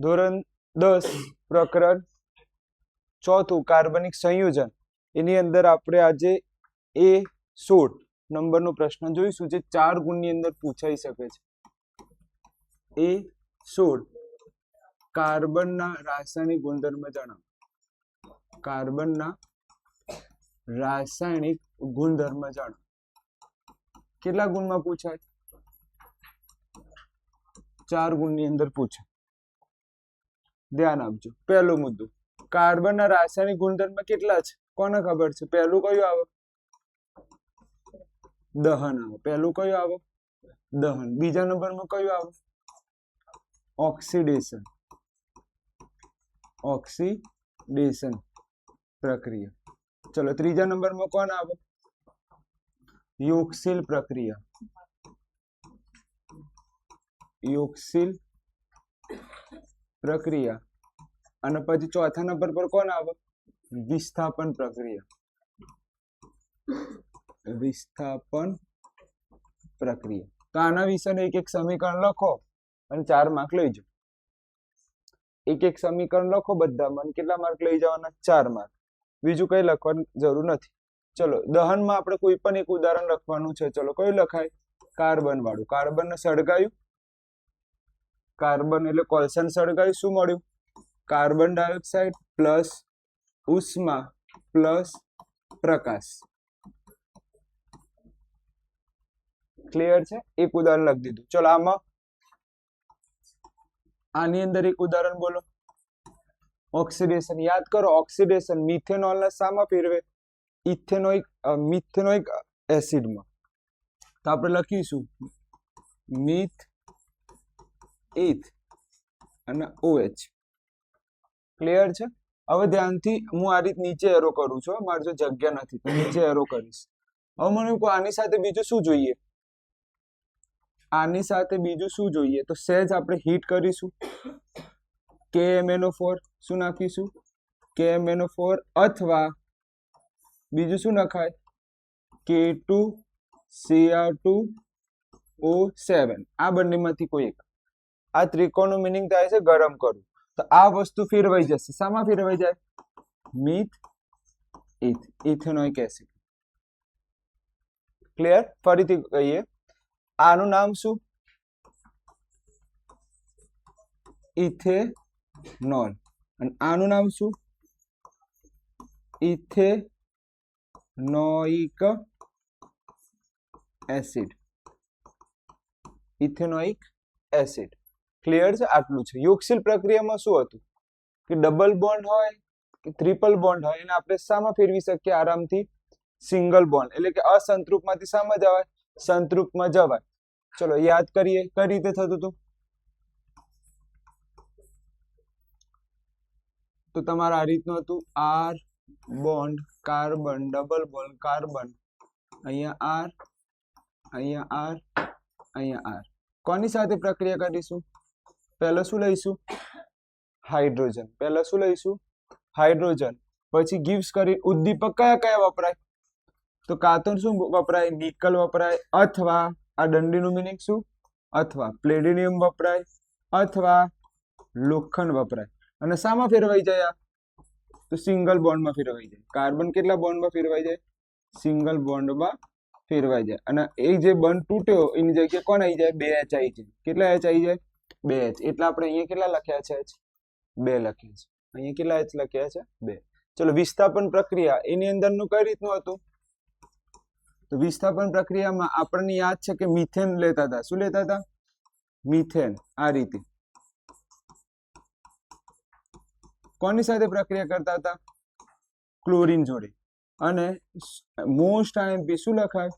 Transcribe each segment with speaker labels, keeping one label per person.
Speaker 1: ધોરણ 10 પ્રકરણ ચોથું કાર્બનિક સંયોજન એની અંદર આપણે આજે A16 નંબરનો પ્રશ્ન જોઈશું જે 4 ગુણની અંદર પૂછાઈ શકે છે. A16 કાર્બનના રાસાયણિક ગુણધર્મ જણાવો. કાર્બનના રાસાયણિક ગુણધર્મ જણાવો. કેટલા ગુણમાં પૂછાય? 4 ગુણની અંદર પૂછાય. ધ્યાન આપજો. પહેલો મુદ્દો, કાર્બનના રાસાયણિક ગુણધર્મ કેટલા છે? કોને ખબર છે? પહેલું કયું આવે? દહન આવે. પહેલું કયું આવે? દહન. બીજા નંબરમાં કયું આવે? ઓક્સિડેશન. ઓક્સિડેશન પ્રક્રિયા. ચલો ત્રીજા નંબરમાં કોણ આવે? યોગશીલ પ્રક્રિયા. યોગશીલ પ્રક્રિયા. અને પછી ચોથા નંબર પર કોણ આવે? વિસ્થાપન પ્રક્રિયા. વિસ્થાપન પ્રક્રિયા. તો આના વિશે એક એક સમીકરણ લખો અને 4 માર્ક લઈ જાઓ. એક એક સમીકરણ લખો બધામાં. કેટલા માર્ક લઈ જવાના? 4 માર્ક. બીજું કઈ લખવાની જરૂર નથી. ચલો દહનમાં આપણે કોઈ પણ એક ઉદાહરણ લખવાનું છે. ચલો કયું લખાય? કાર્બન વાળું. કાર્બનને સળગાયું. કાર્બન એટલે કોલસન સળગાયું. શું મળ્યું? કાર્બન ડાયોક્સાઇડ પ્લસ ઉષ્મા પ્લસ પ્રકાશ. ક્લિયર છે? એક ઉદાહરણ લખી દીધું. ચલો આમાં આની અંદર એક ઉદાહરણ બોલો. ઓક્સિડેશન. યાદ કરો ઓક્સિડેશન મિથેનોલ ને શામાં ફેરવે? મિથેનોઇક એસિડમાં. તો આપણે લખીશું મિથ ઇથ અને OH. ક્લિયર છે? હવે ધ્યાનથી હું આ રીત નીચે એરો કરું છું. મારે જો જગ્યા નથી તો નીચે એરો કરીશ. હવે મને આની સાથે બીજું શું જોઈએ? આની સાથે બીજું શું જોઈએ? તો સહેજ આપણે હીટ કરીશું. KMnO4 શું નાખીશું? KMnO4 અથવા બીજું શું નખાય? K2Cr2O7. આ બંનેમાંથી કોઈ એક. આ ત્રિકોણનું મિનિંગ થાય છે ગરમ કરવું. તો આ વસ્તુ ફેરવાઈ જશે. શામાં ફેરવાઈ જાય? Meth eth. Ethanoic acid. Clear? ફરીથી કહીએ. આનું નામ શું? ઇથેનોલ. અને આનું નામ શું? Ethanoic acid. Ethanoic acid. Clear છે? આટલું છે. યોગશીલ પ્રક્રિયામાં શું હતું કે ડબલ બોન્ડ હોય કે ટ્રિપલ બોન્ડ હોય એને આપણે શામાં ફેરવી શકીએ આરામથી? Single bond. એટલે કે અસંતૃપમાંથી શામાં જવાય? સંતૃપમાં જવાય. ચલો યાદ કરીએ કઈ રીતે થતું હતું. તો તમારે આ રીતનું હતું. R bond carbon, double bond carbon, અહીંયા R, અહીંયા R, અહીંયા R. કોની સાથે પ્રક્રિયા કરીશું? પહેલા શું લઈશું? હાઇડ્રોજન. પહેલા શું લઈશું? હાઇડ્રોજન. પછી ગિવ્સ કરી ઉદ્દીપક કયા કયા વપરાય? તો કાં તો શું વપરાય? નિકલ વપરાય, અથવા આ દંડીનું મિનિંગ શું? અથવા પ્લેટિનિયમ વપરાય, અથવા લોખંડ વપરાય. અને શામાં ફેરવાઈ જાય? તો સિંગલ બોન્ડમાં ફેરવાઈ જાય. કાર્બન કેટલા બોન્ડમાં ફેરવાઈ જાય? સિંગલ બોન્ડમાં ફેરવાઈ જાય. અને એ જે બોન્ડ તૂટ્યો એની જગ્યાએ કોણ આવી જાય? 2H આવી જાય. કેટલા H આવી જાય? 2H. એટલે આપણે અહીંયા કેટલા લખ્યા છે? 2 લખ્યા છે. અહીંયા કેટલા H લખ્યા છે? 2. ચલો વિસ્થાપન પ્રક્રિયા એની અંદરનું કઈ રીતનું હતું? તો વિસ્થાપન પ્રક્રિયામાં આપણને યાદ છે કે મિથેન લેતા હતા. શું લેતા હતા? મિથેન. આ રીતે કોની સાથે પ્રક્રિયા કરતા હતા? ક્લોરીન જોડે. અને મોસ્ટ આઈએમપી શું લખાય?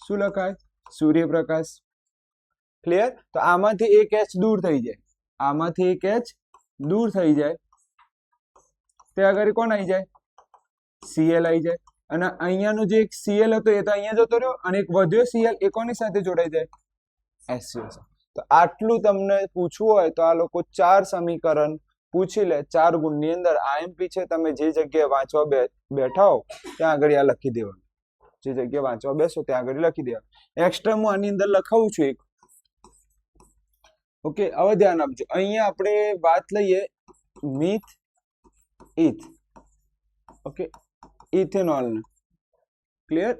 Speaker 1: શું લખાય? સૂર્યપ્રકાશ. ક્લિયર? તો આમાંથી એક H દૂર થઈ જાય. આમાંથી એક H દૂર થઈ જાય. તે આગળ કોણ આવી જાય? Cl આવી જાય. અને અહીંયાનો જે એક Cl હતો એ તો અહીંયા જતો રહ્યો. અને એક વધ્યો Cl એ કોની સાથે જોડાઈ જાય? HCl. તો આટલું તમને પૂછવું હોય તો આ લોકો 4 સમીકરણ પૂછી લે 4 ગુણની અંદર. આઈએમપી છે. તમે જે જગ્યાએ વાંચવા બેઠા હો ત્યાં આગળ આ લખી દેવાનું. જે જગ્યાએ વાંચવા બેસો ત્યાં આગળ લખી દેવાનું. એક્સ્ટ્રા હું આની અંદર લખાવું છું એક ઓકે, હવે ધ્યાન આપજો. અહીંયા આપણે વાત લઈએ meth eth. Okay, ethanol. Clear?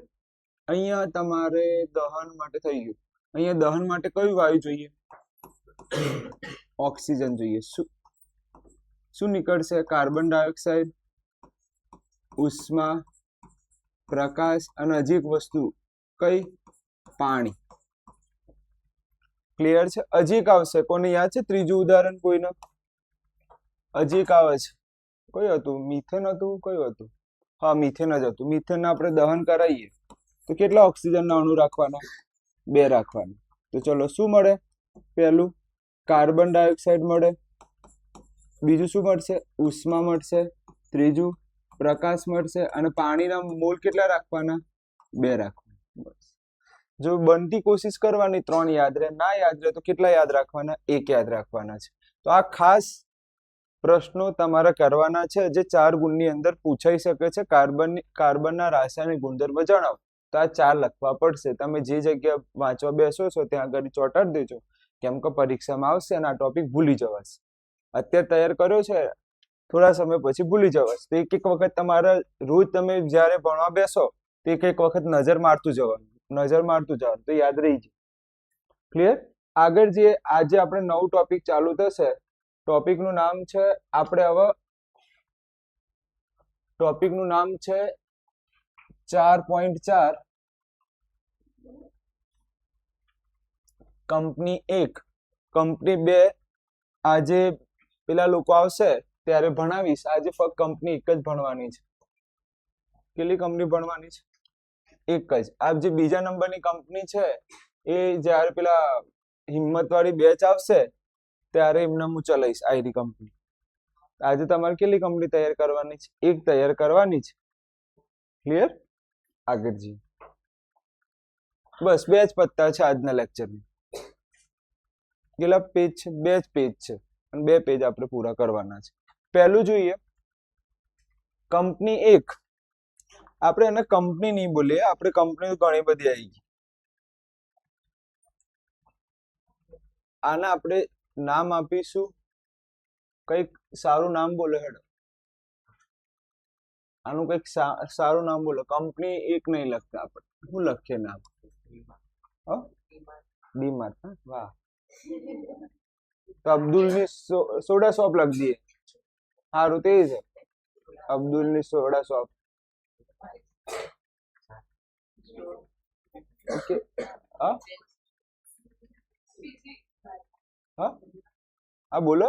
Speaker 1: અહીંયા તમારે દહન માટે થઈ ગયું. અહીંયા દહન માટે કયું વાયુ જોઈએ? ઓક્સિજન જોઈએ. શું નીકળશે? કાર્બન ડાયોક્સાઇડ, ઉષ્મા, પ્રકાશ અને હજી એક વસ્તુ કઈ? પાણી. ક્લિયર છે? હજી એક આવશે. કોને યાદ છે ત્રીજું ઉદાહરણ? કોઈને હજી એક આવે છે. કયું હતું? મિથેન હતું? કયું હતું? હા, મિથેન જ હતું. મિથેન આપણે દહન કરાવીએ તો કેટલા ઓક્સિજનના અણુ રાખવાના? 2 રાખવાના. તો ચલો શું મળે? પહેલું કાર્બન ડાયોક્સાઇડ મળે, બીજું શું મળશે? ઉષ્મા મળશે, ત્રીજું પ્રકાશ મળશે, અને પાણીના મોલ કેટલા રાખવાના? 2 રાખવાના. બસ. જો બનતી કોશિશ કરવાની 3 યાદ રહે, ના યાદ રહે તો કેટલા યાદ રાખવાના? 1 યાદ રાખવાના છે. તો આ ખાસ પ્રશ્નો તમારે કરવાના છે જે 4 ગુણની અંદર પૂછાઈ શકે છે. કાર્બનના રાસાયણિક ગુણધર્મ જણાવો. તો આ 4 લખવા પડશે. તમે જે જગ્યા વાંચવા બેસો છો ત્યાં આગળ ચોંટાડી દેજો, કેમ કે પરીક્ષામાં આવશે અને આ ટોપિક ભૂલી જવાશે. અત્યારે તૈયાર કર્યો છે, થોડા સમય પછી ભૂલી જવાશે. તો એક વખત તમારે રોજ તમે જ્યારે ભણવા બેસો તો એક વખત નજર મારતું જવાનું, તો યાદ રહી જાય. ક્લિયર? આગળ જે આજે આપણે નવું ટોપિક ચાલુ થશે, ટોપિકનું નામ છે, આપણે હવે ટોપિકનું નામ છે 4.4 કંપની 1 કંપની 2. આજે પેલા લોકો આવશે ત્યારે ભણાવીશ. આજે ફક્ત કંપની 1 જ ભણવાની છે. કેટલી કંપની ભણવાની છે? 1 જ. આ જે બીજા નંબરની કંપની છે એ જ્યારે પેલા હિંમતવાળી બેચ આવશે ત્યારે એમને હું ચલાવીશ. આઈરી કંપની. આજે તમારે કેટલી કંપની તૈયાર કરવાની છે? 1 તૈયાર કરવાની છે. ક્લિયર? આગળ જી. બસ 2 જ પત્તા છે આજના લેક્ચરની. કેટલા પેજ છે? 2 જ પેજ છે અને 2 પેજ આપણે પૂરા કરવાના છે. પહેલું જોઈએ કંપની 1. આપણે એને કંપની નહીં બોલીએ, આપણે કંપની ઘણી બધી આવી ગઈ. આના આપણે નામ આપીશું, કઈક સારું નામ બોલો હેડો. આનું કઈક સારું નામ બોલો. કંપની 1 નહીં લખતા આપણે. શું લખીએ નામ? ડીમાર્ટ. વાહ. તો અબ્દુલની સોડા શોપ લખી દઈએ. સારું, તે છે અબ્દુલની સોડા શોપ. ઓકે. હા બોલો.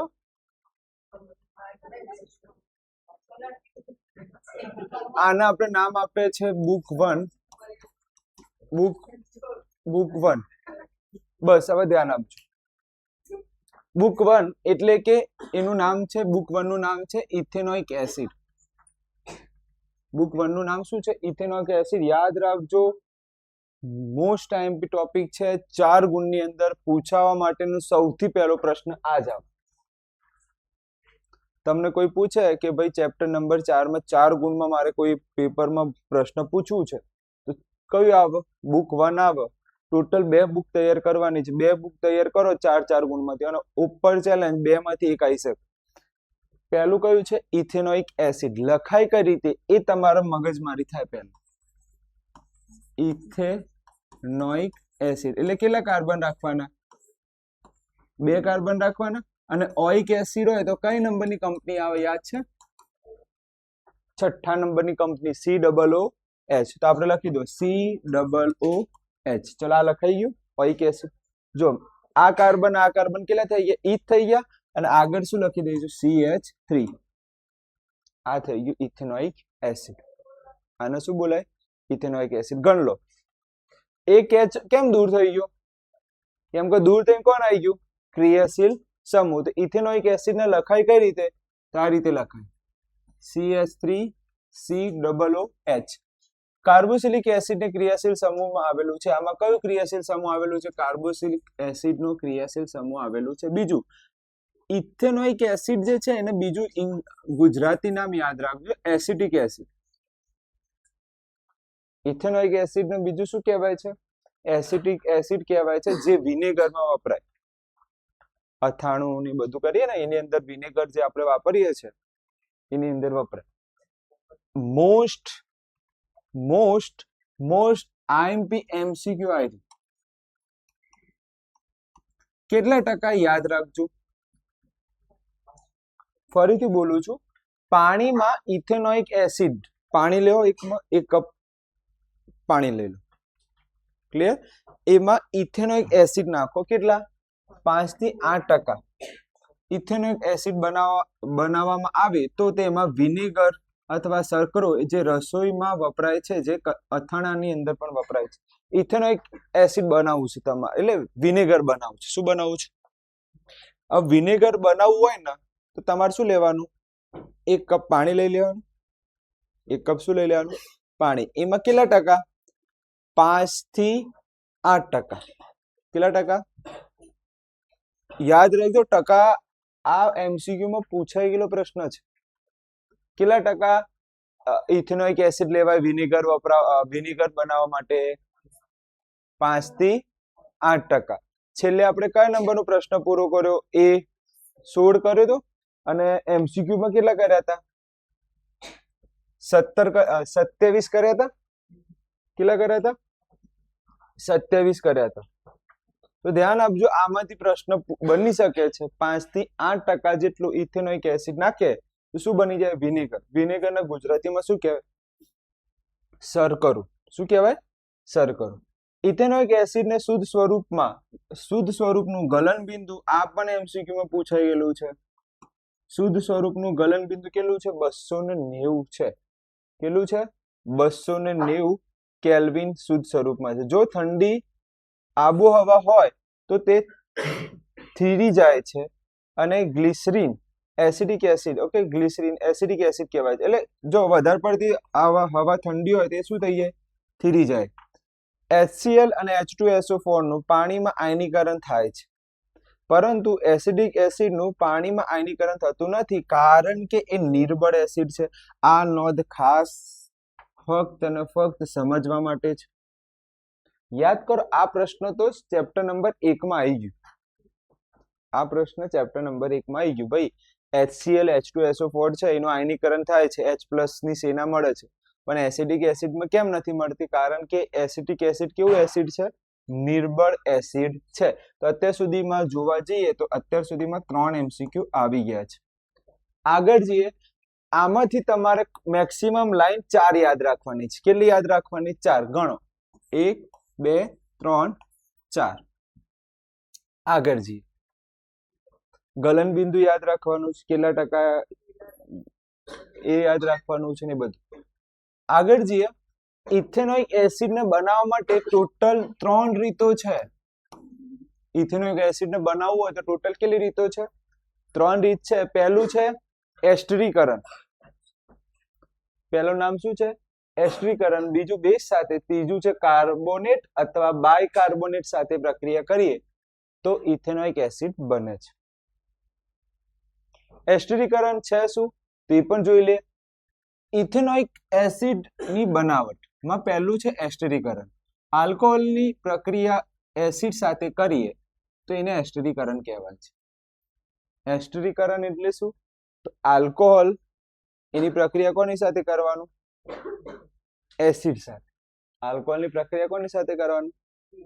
Speaker 1: આના આપણે નામ આપે છે બુક 1. બુક 1. બસ હવે ધ્યાન આપજો. બુક 1 એટલે કે એનું નામ છે, બુક 1 નું નામ છે ઇથેનોઇક એસિડ. બુક 1 નું નામ શું છે? Ethanoic acid. યાદ રાખજો, મોસ્ટ ટાઈમપી ટોપિક છે. 4 ગુણની અંદર પૂછાવા માટેનો સૌથી પહેલો પ્રશ્ન આ જ આવે. તમને કોઈ પૂછે કે ભાઈ ચેપ્ટર નંબર 4 માં 4 ગુણમાં મારે કોઈ પેપરમાં પ્રશ્ન પૂછવું છે તો કયું આવે? બુક 1 આવે. ટોટલ 2 બુક તૈયાર કરવાની છે. 2 બુક તૈયાર કરો 4 ગુણમાંથી, અને ઉપર ચેલેન્જ 2 માંથી એક આવી શકે. પહેલું કયું છે? Ethanoic acid. લખાય કઈ રીતે એ તમારા મગજમારી થાય. પહેલું ઇથેનોઇક એસિડ એટલે કેટલા કાર્બન રાખવાના? 2 કાર્બન રાખવાના. અને ઓઇક એસિડ હોય તો કઈ નંબરની કંપની આવે? યાદ છે? 6થા નંબરની કંપની COOH. તો આપણે લખી દો COOH. ચલો આ લખાઈ ગયું ઓઇક એસિડ. જો આ કાર્બન કેટલા થઈ ગયા? ઇથ થઈ ગયા. અને આગળ શું લખી દઈશું? CH3. આ થઈ ગયું ઇથેનોઇક એસિડ. આને શું બોલાય? Ethanoic acid. ગણ લો. એક H કેમ દૂર થઈ ગયો? કેમ કે દૂર થઈને કોણ આવી ગયું? ક્રિયાશીલ સમૂહ. તો ઇથેનોઇક એસિડ ને લખાય કઈ રીતે? તો આ રીતે લખાય CH3COOH. કાર્બોક્સિલિક એસિડ ને ક્રિયાશીલ સમૂહમાં આવેલું છે. આમાં કયું ક્રિયાશીલ સમૂહ આવેલું છે? કાર્બોક્સિલિક એસિડ નો ક્રિયાશીલ સમૂહ આવેલું છે. બીજું ઇથેનોઇક એસિડ જે છે એને બીજું ગુજરાતી નામ યાદ રાખજો, એસિટિક એસિડ. ઇથેનોઇક એસિડ ને બીજું શું કહેવાય છે? એસિટિક એસિડ કહેવાય છે, જે વિનેગરમાં વપરાય. અથાણું ને બધું કરીએ ને એની અંદર વિનેગર જે આપણે વાપરીએ છીએ એની અંદર વપરાય. Most most most IMP MCQ આવી કેટલા ટકા યાદ રાખજો. ફરીથી બોલું છું, પાણીમાં ઇથેનોઇક એસિડ, પાણી લેવો એક કપ પાણી લઈ લો, ક્લિયર? એમાં ઇથેનોઇક એસિડ નાખો, કેટલા? 5 થી 8%. ઇથેનોઇક એસિડ બનાવવામાં આવે તો તેમાં વિનેગર અથવા શર્કરો જે રસોઈમાં વપરાય છે, જે અથાણાની અંદર પણ વપરાય છે, ઇથેનોઇક એસિડ બનાવવું છે તમારે, એટલે વિનેગર બનાવવું છે. શું બનાવવું છે? હવે વિનેગર બનાવવું હોય ને તો તમારે શું લેવાનું? 1 કપ પાણી લઈ લેવાનું. 1 કપ શું લઈ લેવાનું? પાણી. એમાં કેટલા ટકા? 5 થી 8%. કેટલા ટકા? યાદ રાખજો, ટકા આ એમસીક્યુ માં પૂછાઈ ગયેલો પ્રશ્ન છે. કેટલા ટકા ઇથેનોઇક એસિડ લેવાય વિનેગર બનાવવા માટે? 5 થી 8%. છેલ્લે આપણે કયા નંબરનો પ્રશ્ન પૂરો કર્યો? એ 16 કર્યો તો, અને એમસીક્યુ માં કેટલા કર્યા હતા? 27 કર્યા હતા. કેટલા કર્યા હતા? 27 કર્યા હતા. તો ધ્યાન આપજો, આમાંથી પ્રશ્ન બની શકે છે. 5 થી 8% જેટલું ઇથેનોઇક એસિડ નાખે તો શું બની જાય? વિનેગર. વિનેગરના ગુજરાતીમાં શું કહેવાય? શર્કરો. શું કહેવાય? શર્કરો. ઇથેનોઇક એસિડને શુદ્ધ સ્વરૂપનું ગલનબિંદુ આ પણ એમસીક્યુ માં પૂછાઈ ગયેલું છે. શુદ્ધ સ્વરૂપનું ગલનબિંદુ કેટલું છે? 290 છે. કેટલું છે? 290 કેલ્વિન શુદ્ધ સ્વરૂપમાં છે. જો ઠંડી આબોહવા હોય તો તે થીરી જાય છે અને glycerine acidic acid, okay, glycerine acidic acid કહેવાય છે. એટલે જો વધારે પડતી હવા ઠંડી હોય તે શું થઈ જાય? થીરી જાય. HCl અને H2SO4 નું પાણીમાં આયનીકરણ થાય છે, પરંતુ એસિડિક એસિડનું પાણીમાં આયનીકરણ થતું નથી, કારણ કે એ નિર્બળ એસિડ છે. આ નોંધ ખાસ ફક્ત અને ફક્ત સમજવા માટે છે. યાદ કરો, આ પ્રશ્ન તો ચેપ્ટર નંબર 1 માં આવી ગયું. આ પ્રશ્ન ચેપ્ટર નંબર 1 માં આવી ગયું. ભાઈ HCl H2SO4 છે, એનું આયનીકરણ થાય છે, H+ ની સેના મળે છે, પણ એસિડિક એસિડમાં કેમ નથી મળતી? કારણ કે એસિડિક એસિડ કેવું એસિડ છે? નિર્બળ એસિડ છે. તો અત્યાર સુધીમાં જોવા જઈએ તો અત્યાર સુધીમાં 3 એમસીક્યુ આવી ગયા છે. આગળ જઈએ, આમાંથી તમારે મેક્સિમમ લાઈન 4 યાદ રાખવાની છે. કેટલી યાદ રાખવાની? 4. ગણો, 1 2 3 4. આગળ જઈએ, ગલનબિંદુ યાદ રાખવાનું છે, કેટલા ટકા એ યાદ રાખવાનું છે ને બધું. આગળ જઈએ, ઇથેનોઇક એસિડ ને બનાવવા માટે ટોટલ 3 રીતો છે. ઇથેનોઇક એસિડ ને બનાવવું હોય તો ટોટલ કેટલી રીતો છે? 3 રીત છે. પહેલું છે એસ્ટરીકરણ. પહેલું નામ શું છે? એસ્ટરીકરણ. બીજું બેઝ સાથે. ત્રીજું છે કાર્બોનેટ અથવા બાયકાર્બોનેટ સાથે પ્રક્રિયા કરીએ તો ઇથેનોઇક એસિડ બને છે. એસ્ટરીકરણ છે શું તે પણ જોઈ લે. ઇથેનોઇક એસિડ ની બનાવટમાં પહેલું છે એસ્ટરીકરણ. આલ્કોહોલની પ્રક્રિયા એસિડ સાથે કરીએ તો એને એસ્ટરીકરણ કહેવાય છે. એસ્ટરીકરણ એટલે શું? તો આલ્કોહોલ એની પ્રક્રિયા કોની સાથે કરવાનું? એસિડ સાથે. આલ્કોહોલની પ્રક્રિયા કોની સાથે કરવાનું?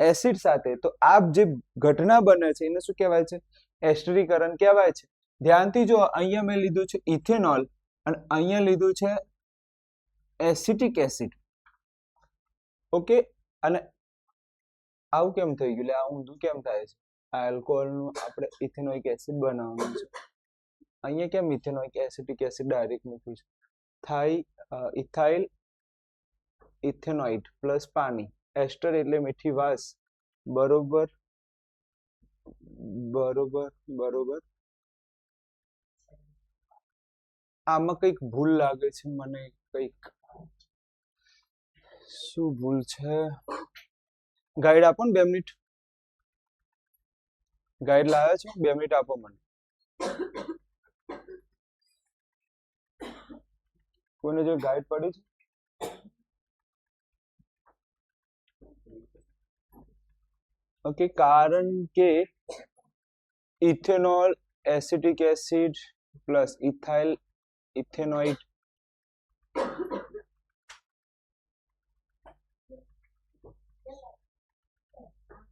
Speaker 1: એસિડ સાથે. તો આ જે ઘટના બને છે એને શું કહેવાય છે? એસ્ટરીકરણ કહેવાય છે. ધ્યાનથી જો, અહીંયા મેં લીધું છે ઇથેનોલ અને અહીંયા લીધું છે એસિટિક એસિડ, ઓકે. અને આવું કેમ થઈ ગયું? આ ઊંધું કેમ થાય છે? આલ્કોહોલનું આપણે ઇથેનોઇક એસિડ બનાવવાનું છે, અહીંયા કેમ ઇથેનોઇક એસિટિક એસિડ ડાયરેક્ટ મૂક્યું છે? ઇથાઇલ ઇથેનોઇડ પ્લસ પાણી. એસ્ટર એટલે મીઠી વાસ. બરોબર બરોબર બરોબર. આમાં કંઈક ભૂલ લાગે છે મને. કંઈક શું ભૂલ છે? ગાઈડ આપો ને 2 મિનિટ. ગાઈડ લાવ્યા છો? 2 મિનિટ આપો મને. કોઈને જો ગાઈડ પડી છે? ઓકે, કારણ કે ethanol acetic acid plus ethyl ethanoid.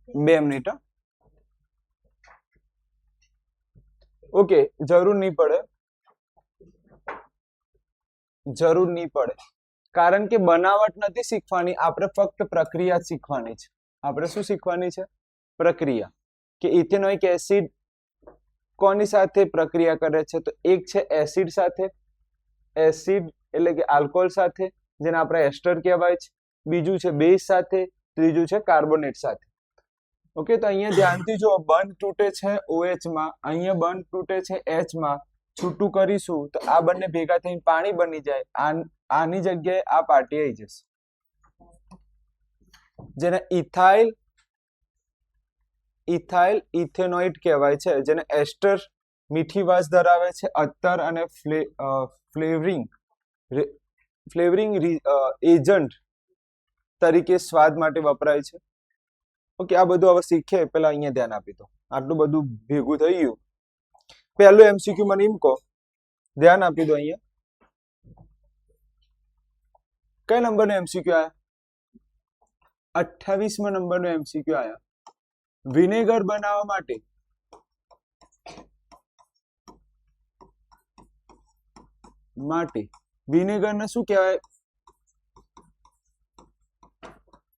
Speaker 1: 2 minute. Okay, જરૂર નહીં પડે, કારણ કે બનાવટ નથી શીખવાની, આપણે ફક્ત પ્રક્રિયા જ શીખવાની છે. આપણે શું શીખવાની છે? પ્રક્રિયા. કે ઇથેનોઇક એસિડ કોની સાથે પ્રક્રિયા કરે છે? તો એક છે એસિડ સાથે, એસિડ એટલે કે આલ્કોહોલ સાથે, જેને આપણે એસ્ટર કહેવાય છે. બીજું છે બેઝ સાથે, ત્રીજું છે કાર્બોનેટ સાથે. ઓકે, તો અહીંયા ધ્યાનથી જો બંધ તૂટે છે OH માં, અહીંયા બંધ તૂટે છે H માં, છૂટું કરીશું તો આ બંને ભેગા થઈને પાણી બની જાય. આની જગ્યાએ આ પાર્ટી આવી જશે, જેને ઇથાઇલ ઇથેનોઇડ કહેવાય છે, જેને એસ્ટર મીઠી વાસ ધરાવે છે, અત્તર અને ફ્લેવરિંગ એજન્ટ તરીકે સ્વાદ માટે વપરાય છે. ઓકે, આ બધું હવે શીખે પેલા અહીંયા ધ્યાન આપી દો. આટલું બધું ભેગું થઈ ગયું. પહેલું MCQ મને એમ કહો, ધ્યાન આપી દો. અહીંયા કઈ નંબરનો MCQ આયા? 28મા નંબરનો MCQ આયા. વિનેગર બનાવવા માટે વિનેગરને શું કહેવાય?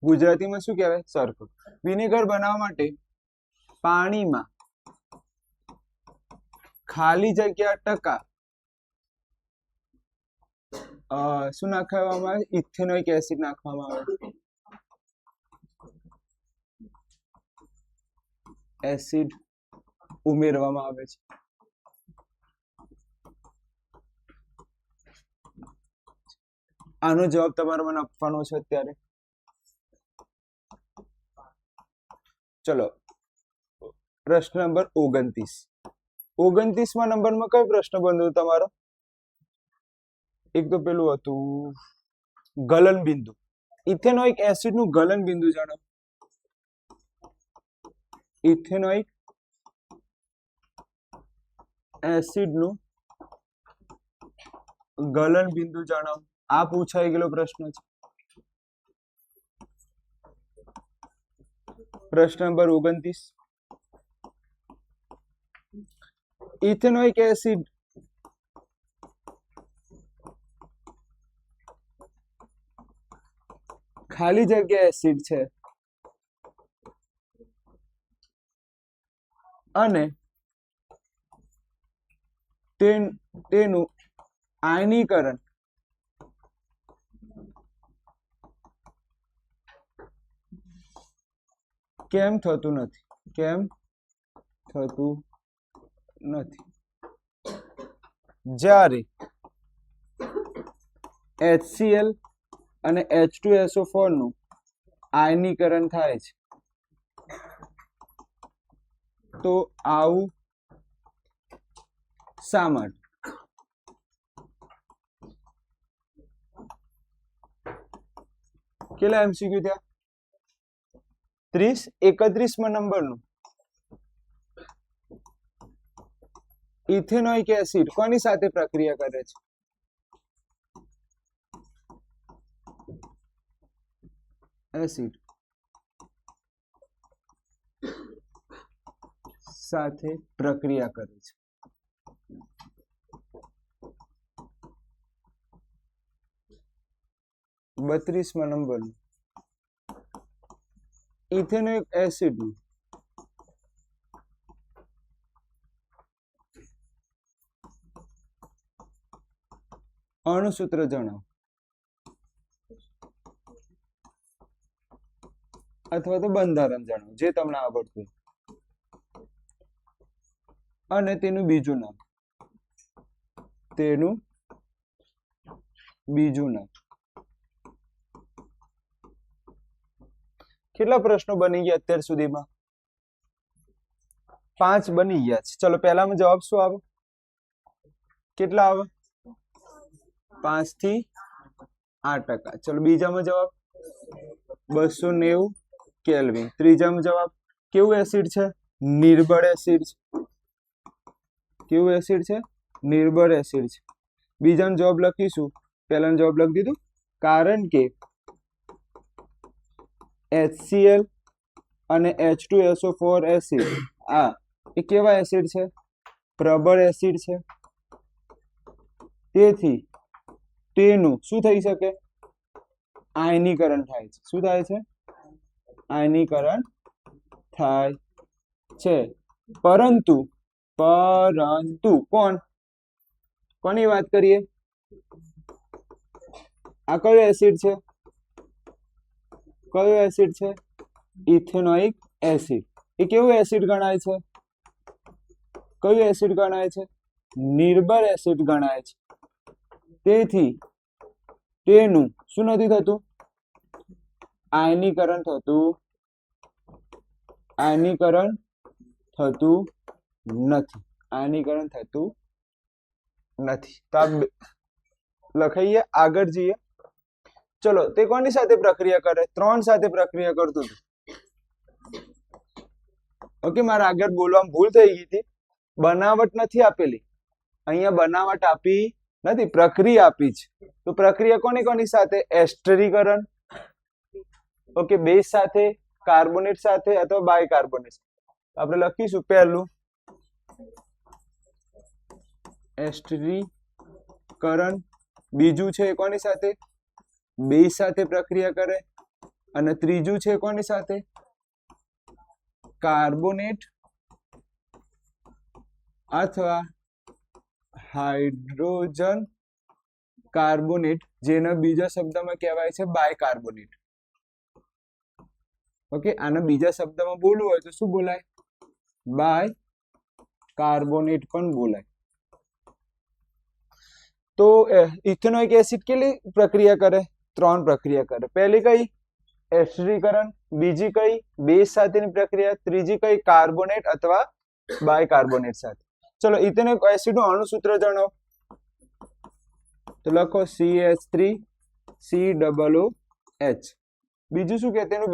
Speaker 1: ગુજરાતીમાં શું કહેવાય? સરખું. વિનેગર બનાવવા માટે પાણીમાં ખાલી જગ્યા ટકા શું નાખવામાં આવે? ઇથેનોઇક એસિડ નાખવામાં આવે. એસિડ ઉમેરવામાં આવે છે. આનો જવાબ તમારે મને આપવાનો છે અત્યારે. ચલો, પ્રશ્ન નંબર 29. 29મા નંબરમાં કયો પ્રશ્ન બન્યો તમારો? એક તો પેલું હતું ગલન બિંદુ. ઇથેનોઇક એસિડ નું ગલન બિંદુ જાણો. ઇથેનોઇક એસિડ નું ગલન બિંદુ જાણો. આ પૂછાઈ ગયેલો પ્રશ્ન છે. પ્રશ્ન નંબર 29. ઇથેનોઇક એસિડ ખાલી જગ્યા એસિડ છે અને તેનું આયનીકરણ કેમ થતું નથી? જ્યારે HCl અને H2SO4 નું આયનીકરણ થાય છે તો આવું શા માટે? કેટલા MCQ થયા? 30. 31મા નંબરનું ઇથેનોઇક એસિડ કોની સાથે પ્રક્રિયા કરે છે? એસિડ સાથે પ્રક્રિયા કરે છે. બત્રીસમા નંબરનું ઇથેનોઇક એસિડ નું અણુસૂત્ર જણાવો અથવા તો બંધારણ જણાવો, જે તમને આવડતું. અને તેનું બીજું નામ. કેટલા પ્રશ્નો બની ગયા અત્યાર સુધીમાં? 5 બની ગયા છે. ચલો, પહેલામાં જવાબ શું આવે? કેટલા આવે? 5 થી 8%. ચલો, બીજામાં જવાબ 290 કેલ્વિન. ત્રીજામાં જવાબ કેવું એસિડ છે? નિર્બળ એસિડ છે. કેવું એસિડ છે? નિર્બળ એસિડ છે. બીજાનો જવાબ લખીશું, પહેલાનો જવાબ લખી દીધું, કારણ કે HCl અને H2SO4 એસિડ આ એ કેવા એસિડ છે? પ્રબળ એસિડ છે. તેથી તેનું શું થઈ શકે? આયનીકરણ થાય છે. શું થાય છે? આયનીકરણ થાય છે. પરંતુ કોની વાત કરીએ? આ કયો એસિડ છે? કયો એસિડ છે? Ethanoic acid. એ કેવું એસિડ ગણાય છે? કયું એસિડ ગણાય છે? નિર્બળ એસિડ ગણાય છે. તેથી તેનું શું નથી થતું? આયનીકરણ થતું નથી. આયનીકરણ થતું નથી. તો આ લખાઈએ, આગળ જઈએ. ચલો, તે કોની સાથે પ્રક્રિયા કરે? 3 સાથે પ્રક્રિયા કરતું હતું. ઓકે, મારા આગળ બોલવામાં ભૂલ થઈ ગઈ હતી. બનાવટ નથી આપેલી, અહીંયા બનાવટ આપી નથી, પ્રક્રિયા આપી છે. તો પ્રક્રિયા કોની સાથે? એસ્ટરીકરણ. ઓકે, બેઝ સાથે, કાર્બોનેટ સાથે અથવા બાયકાર્બોનેટ. આપણે લખીશું પહેલું એસ્ટરીકરણ. બીજું છે કોની સાથે? બેઝ સાથે પ્રક્રિયા કરે. અને ત્રીજું છે કોની સાથે? કાર્બોનેટ અથવા હાઇડ્રોજન કાર્બોનેટ, જેના બીજા શબ્દમાં કહેવાય છે બાયકાર્બોનેટ. ઓકે, આના બીજા શબ્દમાં બોલવું હોય તો શું બોલાય? બાય કાર્બોનેટ પણ બોલાય. તો ઇથેનોઇક એસિડ કેટલી પ્રક્રિયા કરે? 3 પ્રક્રિયા કરે. પહેલી કઈ? એસ્ટરીકરણ. બીજી કઈ? બેઝ સાથેની પ્રક્રિયા. ત્રીજી કઈ? કાર્બોનેટ અથવા બાયકાર્બોનેટ સાથે. ચલો, ઇથેનોઇક એસિડ નું અણુસૂત્ર જણાવો. તો લખો CH3COOH. બીજું શું કે? તેનું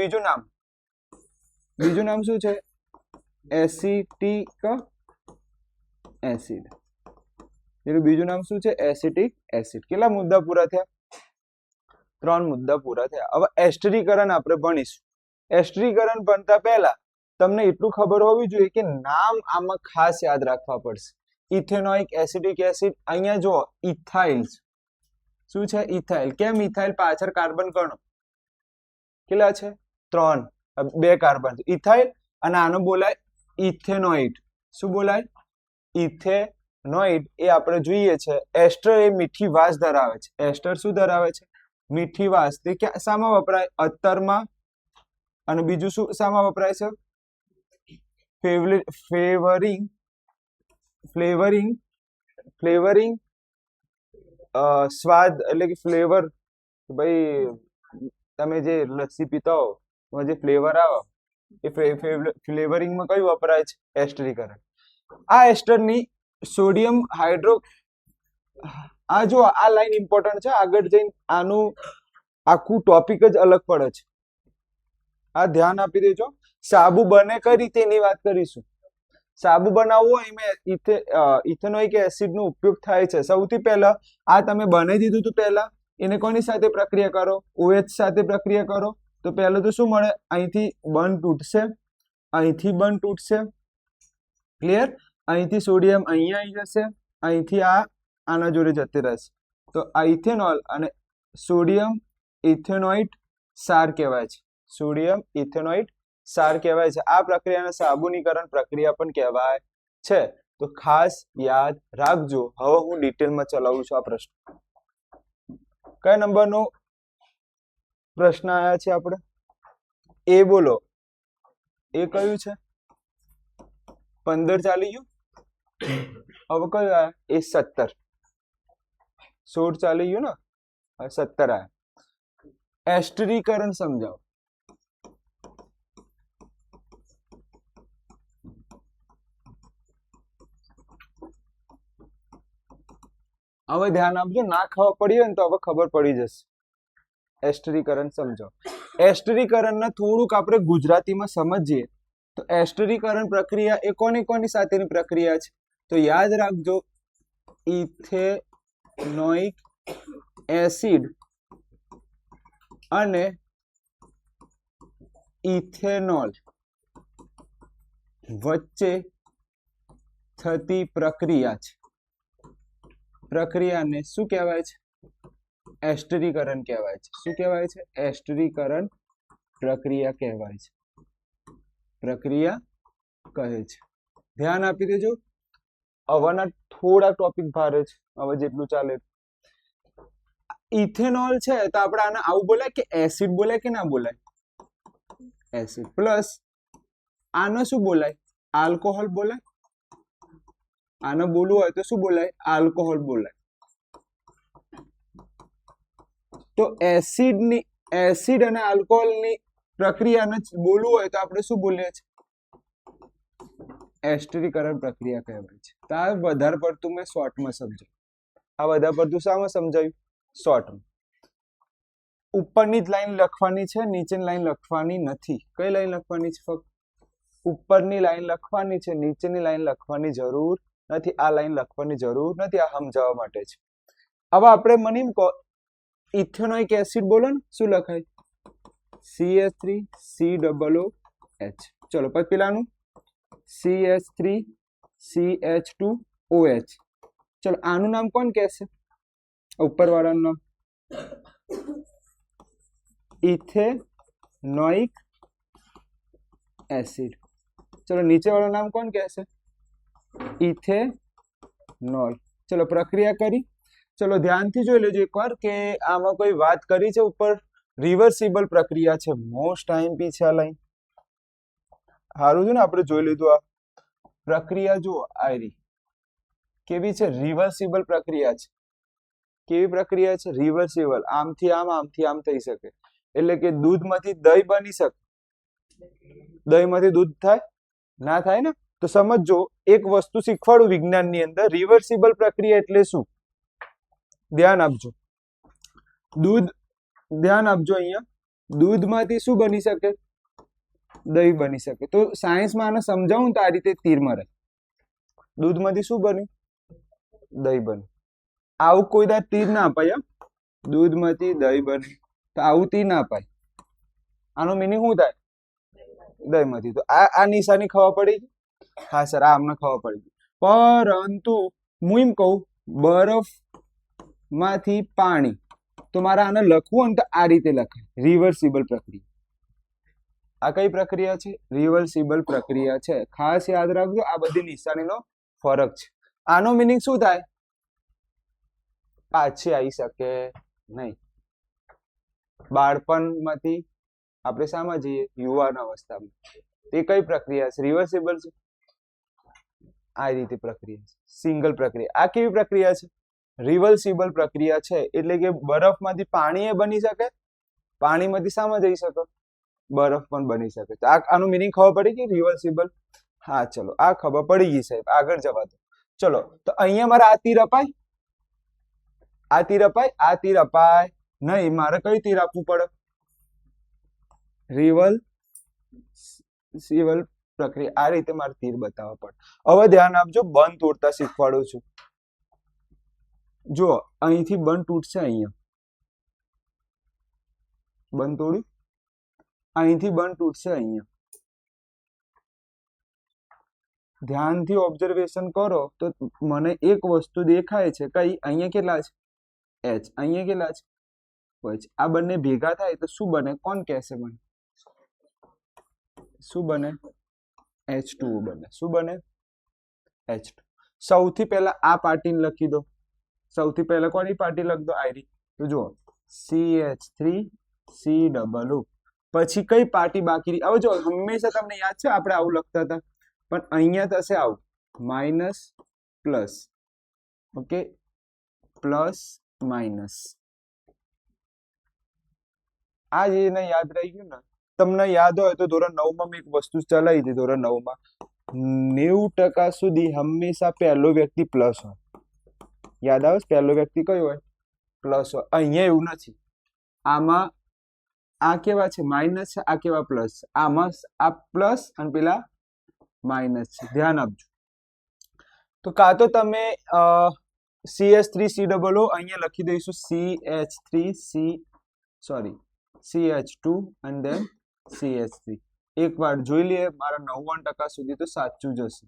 Speaker 1: બીજું નામ શું છે? Acetic acid. એનું બીજું નામ શું છે? Acetic acid. કેટલા મુદ્દા પૂરા થયા? 3 મુદ્દા પૂરા થયા. હવે એસ્ટરીકરણ આપણે ભણીશું. એસ્ટરીકરણ ભણતા પહેલા તમને એટલું ખબર હોવી જોઈએ કે નામ આમાં ખાસ યાદ રાખવા પડશે. Ethanoic acidic acid. અહીંયા જો ઇથાઇલ. શું છે? ઇથાઇલ. કેમ ઇથાઇલ? પાછળ કાર્બન ગણો, કેટલા છે? 3. 2 કાર્બન છે ઇથાઇલ. અને આનો બોલાય ઇથેનોઇડ. શું બોલાય? ઇથેનોઇડ. એ આપણે જોઈએ છે. એસ્ટર એ મીઠી વાસ ધરાવે છે. એસ્ટર શું ધરાવે છે? મીઠી વાસ. તે શામાં વપરાય? અત્તરમાં. અને બીજું શું શામાં વપરાય છે? ફ્લેવરિંગ સ્વાદ, એટલે કે ફ્લેવર. ભાઈ, તમે જે લસ્સી પીતા હો એમાં જે ફ્લેવર આવે એ ફ્લેવરિંગમાં કયું વપરાય છે? એસ્ટરીકરણ. આ એસ્ટરની સોડિયમ હાઇડ્રો, આ જો આ લાઈન ઇમ્પોર્ટન્ટ છે. આગળ જઈને આનું આખું ટોપિક જ અલગ પડે છે. આ ધ્યાન આપી દેજો. સાબુ બને કઈ રીતે એની વાત કરીશું. સાબુ બનાવવો હોય એમાં ઇથેનોઇક એસિડ નો ઉપયોગ થાય છે. સૌથી પહેલા આ તમે બનાવી દીધું હતું, પહેલા એને કોની સાથે પ્રક્રિયા કરો? OH સાથે પ્રક્રિયા કરો. તો પહેલું તો શું મળે? અહીંથી બંધ તૂટશે, અહીંથી બંધ તૂટશે. ક્લિયર? અહીંથી સોડિયમ અહીંયા આવી જશે, અહીંથી આ આના જોડે જતી રહેશે. તો આ ઇથેનોલ અને સોડિયમ ઇથેનોઇટ સાર કહેવાય છે. સોડિયમ ઇથેનોઇટ સાર કહેવાય છે. આ પ્રક્રિયાને સાબુનીકરણ પ્રક્રિયા પણ કહેવાય છે. તો ખાસ યાદ રાખજો. હવે હું ડિટેલમાં ચલાવું છું આ પ્રશ્ન. કયા નંબરનો પ્રશ્ન આયા છે આપણે? એ બોલો. એ કયું છે? 15 ચાલી ગયું. હવે કયું આયા? એ 17. 16 ચાલી ગયું ને, 17 આયા. એસ્ટરીકરણ સમજાવો. હવે ધ્યાન આપજો. ના ખબર પડી હોય ને તો હવે ખબર પડી જશે. એસ્ટરીકરણ સમજો. એસ્ટરીકરણને થોડુંક આપણે ગુજરાતીમાં સમજીએ તો એસ્ટરીકરણ પ્રક્રિયા એ કોની સાથેની પ્રક્રિયા છે? તો યાદ રાખજો ઇથેનોઇક એસિડ અને ઇથેનોલ વચ્ચે થતી પ્રક્રિયા છે, પ્રક્રિયાને શું કહેવાય છે? એસ્ટરીકરણ કહેવાય છે. શું કહેવાય છે? એસ્ટરીકરણ પ્રક્રિયા કહેવાય છે, પ્રક્રિયા કહે છે. ધ્યાન આપી દેજો. હવેના થોડા ટોપિક ભારે છે, હવે જેટલું ચાલે. ઇથેનોલ છે તો આપણે આને આવું બોલાય કે એસિડ બોલાય કે ના બોલાય? એસિડ. પ્લસ આને શું બોલાય? આલ્કોહોલ બોલાય. આને બોલવું હોય તો શું બોલાય? આલ્કોહોલ બોલાય. તો એસિડ અને આલ્કોહોલની પ્રક્રિયાને બોલવું હોય તો આપણે શું બોલીએ છીએ? એસ્ટરીકરણ પ્રક્રિયા કહેવાય છે. તો આ વધારે પડતું મેં શોર્ટમાં સમજાવ્યું. આ વધારે પડતું શામાં સમજાવ્યું? શોર્ટમાં. ઉપરની જ લાઈન લખવાની છે, નીચેની લાઈન લખવાની નથી. કઈ લાઈન લખવાની છે? ફક્ત ઉપરની લાઈન લખવાની છે, નીચેની લાઈન લખવાની જરૂર નથી. આ લાઈન લખવાની જરૂર નથી, આ સમજાવવા માટે છે. હવે આપણે મને એમ કહો, ઇથેનોઇક એસિડ બોલો ને, શું લખાય? CH3COOH. ચલો પછી પેલાનું CH3CH2OH. ચલો આનું નામ કોણ કહેશે? ઉપરવાળાનું નામ ઇથેનોઇક એસિડ. ચલો નીચેવાળું નામ કોણ કહેશે? ઇથેનોલ. ચલો પ્રક્રિયા કરી. ચલો ધ્યાનથી જોઈ લેજો એકવાર કે આમાં કોઈ વાત કરી છે ઉપર? રિવર્સિબલ પ્રક્રિયા છે. મોસ્ટ આઈએમપી છે આ લાઈન. સારું છે ને, આપણે જોઈ લીધું. આ પ્રક્રિયા જુઓ, આયરી કેવી છે? રિવર્સિબલ પ્રક્રિયા છે. કેવી પ્રક્રિયા છે? રિવર્સિબલ. આમથી આમ, આમથી આમ થઈ શકે. એટલે કે દૂધમાંથી દહીં બની શકે. દહીંમાંથી દૂધ થાય? ના થાય ને. તો સમજો, એક વસ્તુ શીખવાડું વિજ્ઞાનની અંદર. રિવર્સિબલ પ્રક્રિયા એટલે શું? ધ્યાન આપજો. ધ્યાન આપજો. અહીંયા દૂધમાંથી શું બની શકે? દહીં બની શકે. તો સાયન્સમાં આને સમજાવું તો આ રીતે તીર મારે. દૂધમાંથી શું બન્યું? દહીં બન્યું. આવું કોઈ દા તીર ના અપાય. દૂધમાંથી દહીં બન્યું તો આવું તીર ના અપાય. આનો મિનિંગ શું થાય? દહીંમાંથી. તો આ નિશાની ખબર પડી? હા સર, આ અમને ખબર પડી. પરંતુ હું એમ કહું, બરફમાંથી પાણી, તો મારે આને લખવું ને તો આ રીતે લખાય. રિવર્સિબલ પ્રક્રિયા. આ કઈ પ્રક્રિયા છે? રિવર્સિબલ પ્રક્રિયા છે. ખાસ યાદ રાખજો, આ બધી નિશાનીનો ફરક છે. આનો મિનિંગ શું થાય? પાછી આવી શકે નહીં. બાળપણમાંથી આપણે શામાં જઈએ? યુવાન અવસ્થામાં. તે કઈ પ્રક્રિયા છે? રિવર્સિબલ છે. આ રીતે પ્રક્રિયા છે. સિંગલ પ્રક્રિયા. આ કેવી પ્રક્રિયા છે? રિવર્સિબલ પ્રક્રિયા છે. એટલે કે બરફમાંથી પાણી એ બની શકે, પાણીમાંથી શામાં જઈ શકે? બરફ પણ બની શકે. તો આનું મિનિંગ ખબર પડી ગઈ? રિવર્સિબલ. હા ચલો, આ ખબર પડી ગઈ સાહેબ. આગળ જવા દો. ચલો તો અહીંયા મારે આ તીર અપાય? આ તીર અપાય? આ તીર અપાય નહીં. મારે કઈ તીર આપવું પડે? રિવર્સિબલ પ્રક્રિયા. આ રીતે મારે તીર બતાવવા પડે. હવે ધ્યાન આપજો, બંધ તોડતા શીખવાડું છું. જો અહીંથી બંધ તૂટશે. અહીંયા બંધ તોડ્યું, અહીંથી બંધ તૂટશે. અહીંયા ધ્યાનથી ઓબ્ઝર્વેશન કરો તો મને એક વસ્તુ દેખાય છે. કઈ? અહીંયા કેટલા છે? H. અહીંયા કેટલા છે? H. આ બંને ભેગા થાય તો શું બને? કોણ કહેશે મને? શું બને? H2O બને. શું બને? H2. સૌથી પહેલા આ પાર્ટીને લખી દો. સૌથી પહેલા કોની પાર્ટી લખ દો? આયરી. તો જુઓ, CH3COO. પછી કઈ પાર્ટી બાકી રહી? હવે જો, હંમેશા તમને યાદ છે આપણે આવું લખતા હતા, પણ અહીંયા થશે આવું, minus plus. Okay, plus minus. આ જેને યાદ રહી ગયું ને, તમને યાદ હોય તો ધોરણ 9 માં મેં એક વસ્તુ ચલાવી હતી. ધોરણ 9 માં 90% સુધી હંમેશા પહેલો વ્યક્તિ પ્લસ હોય. યાદ આવે? પહેલો વ્યક્તિ કયો હોય? પ્લસ હોય. અહીંયા એવું નથી. આમાં આ કેવા છે? માઇનસ છે. આ કેવા? પ્લસ છે. આમાં આ પ્લસ અને પેલા માઇનસ છે. ધ્યાન આપજો. તો કાં તો તમે CH3COO અહીંયા લખી દઈશું CH2 and then CH3. એકવાર જોઈ લઈએ, મારા 99% સુધી તો સાચું જ હશે,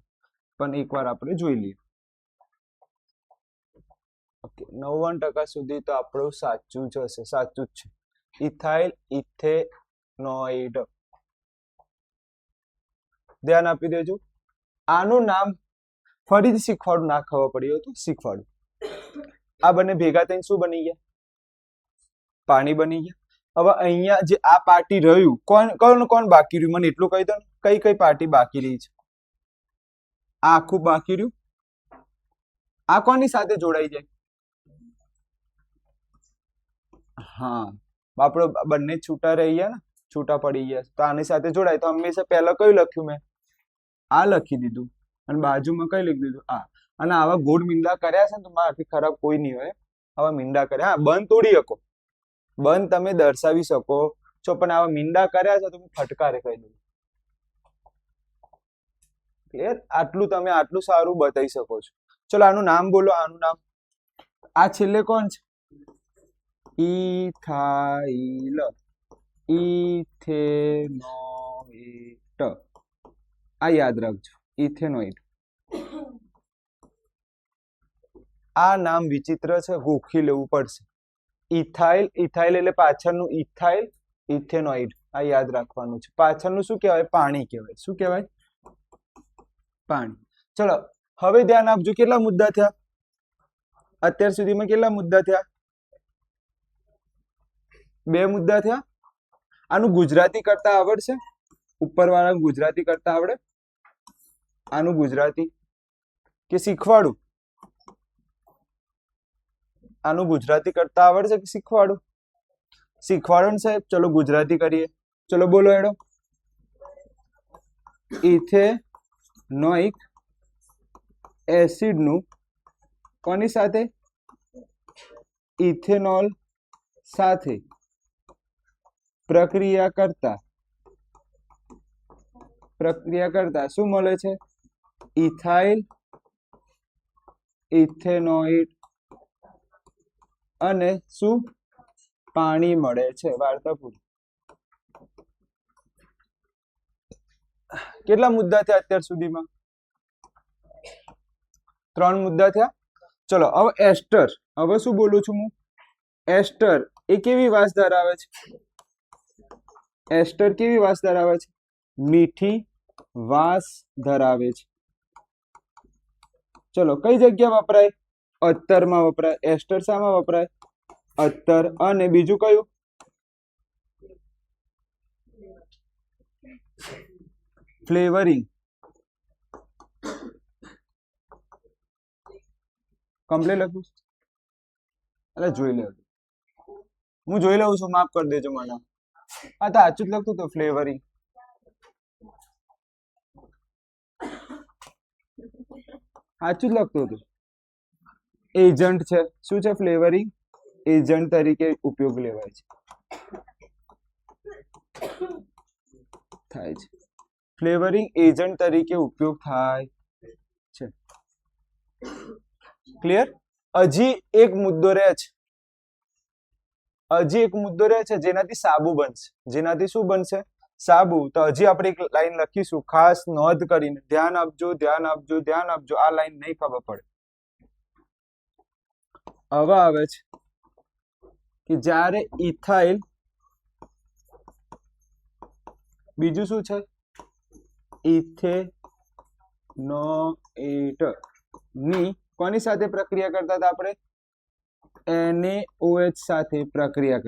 Speaker 1: પણ એકવાર આપણે જોઈ લઈએ. ઓકે, 99% સુધી તો આપણું સાચું જ હશે, સાચું જ છે. ઇથાઇલ ઇથેનોઇડ. ધ્યાન આપી દેજો. આનું નામ ફરીથી શીખવાડું, ના ખબર પડી હોય તો શીખવાડું. આ બંને ભેગા થઈને શું બની ગયા? પાણી બની ગયા. હવે અહીંયા જે આ પાર્ટી રહ્યું, કોણ બાકી રહ્યું? મને એટલું કહી દો ને, કઈ પાર્ટી બાકી રહી છે? આ આખું બાકી રહ્યું. આ કોની સાથે જોડાઈ જાય? હા, આપણો બંને છૂટા રહી ગયા ને, છૂટા પડી ગયા, તો આની સાથે જોડાય. તો હંમેશા પહેલા કયું લખ્યું મેં? આ લખી દીધું, અને બાજુમાં કઈ લખી દીધું? આ. અને આવા ગોળ મીંડા કર્યા છે ને તો મારાથી ખરાબ કોઈ નહીં હોય. આવા મીંડા કર્યા, હા, બંધ તોડી શકો, બંધ તમે દર્શાવી શકો છો, પણ આવા મીંડા કર્યા છે તો હું ફટકારે કહી દઉં. આટલું તમે આટલું સારું બતાવી શકો છો. ચલો આનું નામ બોલો. આનું નામ, આ છેલ્લે કોણ છે? ઇથાઇલ ઇથેનોઇડ. આ યાદ રાખજો, ઇથેનોઇડ. આ નામ વિચિત્ર છે, ગોખી લેવું પડશે. ઇથાઇલ, ઇથાઇલ એટલે પાછળનું ઇથાઇલ, ઇથેનોઇડ. આ યાદ રાખવાનું છે. પાછળનું શું કહેવાય? પાણી કહેવાય. શું કહેવાય? પાણી. ચલો હવે ધ્યાન આપજો. કેટલા મુદ્દા થયા અત્યાર સુધીમાં? કેટલા મુદ્દા થયા? 2 મુદ્દા થયા. આનું ગુજરાતી કરતા આવડશે? ઉપરવાળા ગુજરાતી કરતા આવડે? આનું ગુજરાતી કે શીખવાડું? આનું ગુજરાતી કરતા આવડશે કે શીખવાડું? શીખવાડો ને સાહેબ. ચલો ગુજરાતી કરીએ. ચલો બોલો એડો. ઇથેનોઇક એસિડ નું કોની સાથે? ઇથેનોલ સાથે પ્રક્રિયા કરતા શું મળે છે? ઇથાઇલ ઇથેનોઇડ અને શું? પાણી મળે છે. વાર્તા પૂરી. કેટલા મુદ્દા થયા અત્યાર સુધીમાં? 3 મુદ્દા થયા. ચલો હવે એસ્ટર. હવે શું બોલું છું હું? એસ્ટર એ કેવી વાસ ધરાવે છે? એસ્ટર કેવી વાસ ધરાવે છે? મીઠી વાસ ધરાવે છે. ચલો કઈ જગ્યા વપરાય? અત્તરમાં વપરાય. એસ્ટર શામાં વપરાય? અત્તર. અને બીજું કયું? ફ્લેવરિંગ. કમ્પ્લીટ લખું? એટલે જોઈ લે, હું જોઈ લઉં છું, માફ કરી દેજો મને. હા તો સાચું જ લખતું તો ફ્લેવરિંગ. સાચું જ લખતું હતું. એજન્ટ છે. શું છે? ફ્લેવરિંગ એજન્ટ તરીકે ઉપયોગ લેવાય છે, થાય છે. ફ્લેવરિંગ એજન્ટ તરીકે ઉપયોગ થાય છે. ક્લિયર? હજી એક મુદ્દો રહે છે. હજી એક મુદ્દો રહે છે જેનાથી સાબુ બનશે. જેનાથી શું બનશે? સાબુ. તો હજી આપણે એક લાઈન લખીશું, ખાસ નોંધ કરીને. ધ્યાન આપજો, ધ્યાન આપજો, ધ્યાન આપજો. આ લાઈન નહીં ખબર પડે. હવે આવે છે કે જ્યારે ઇથાઇલ, બીજું શું છે? ઇથેનોઇડ ની કોની સાથે પ્રક્રિયા કરતા હતા આપણે? NaOH સાથે પ્રક્રિયા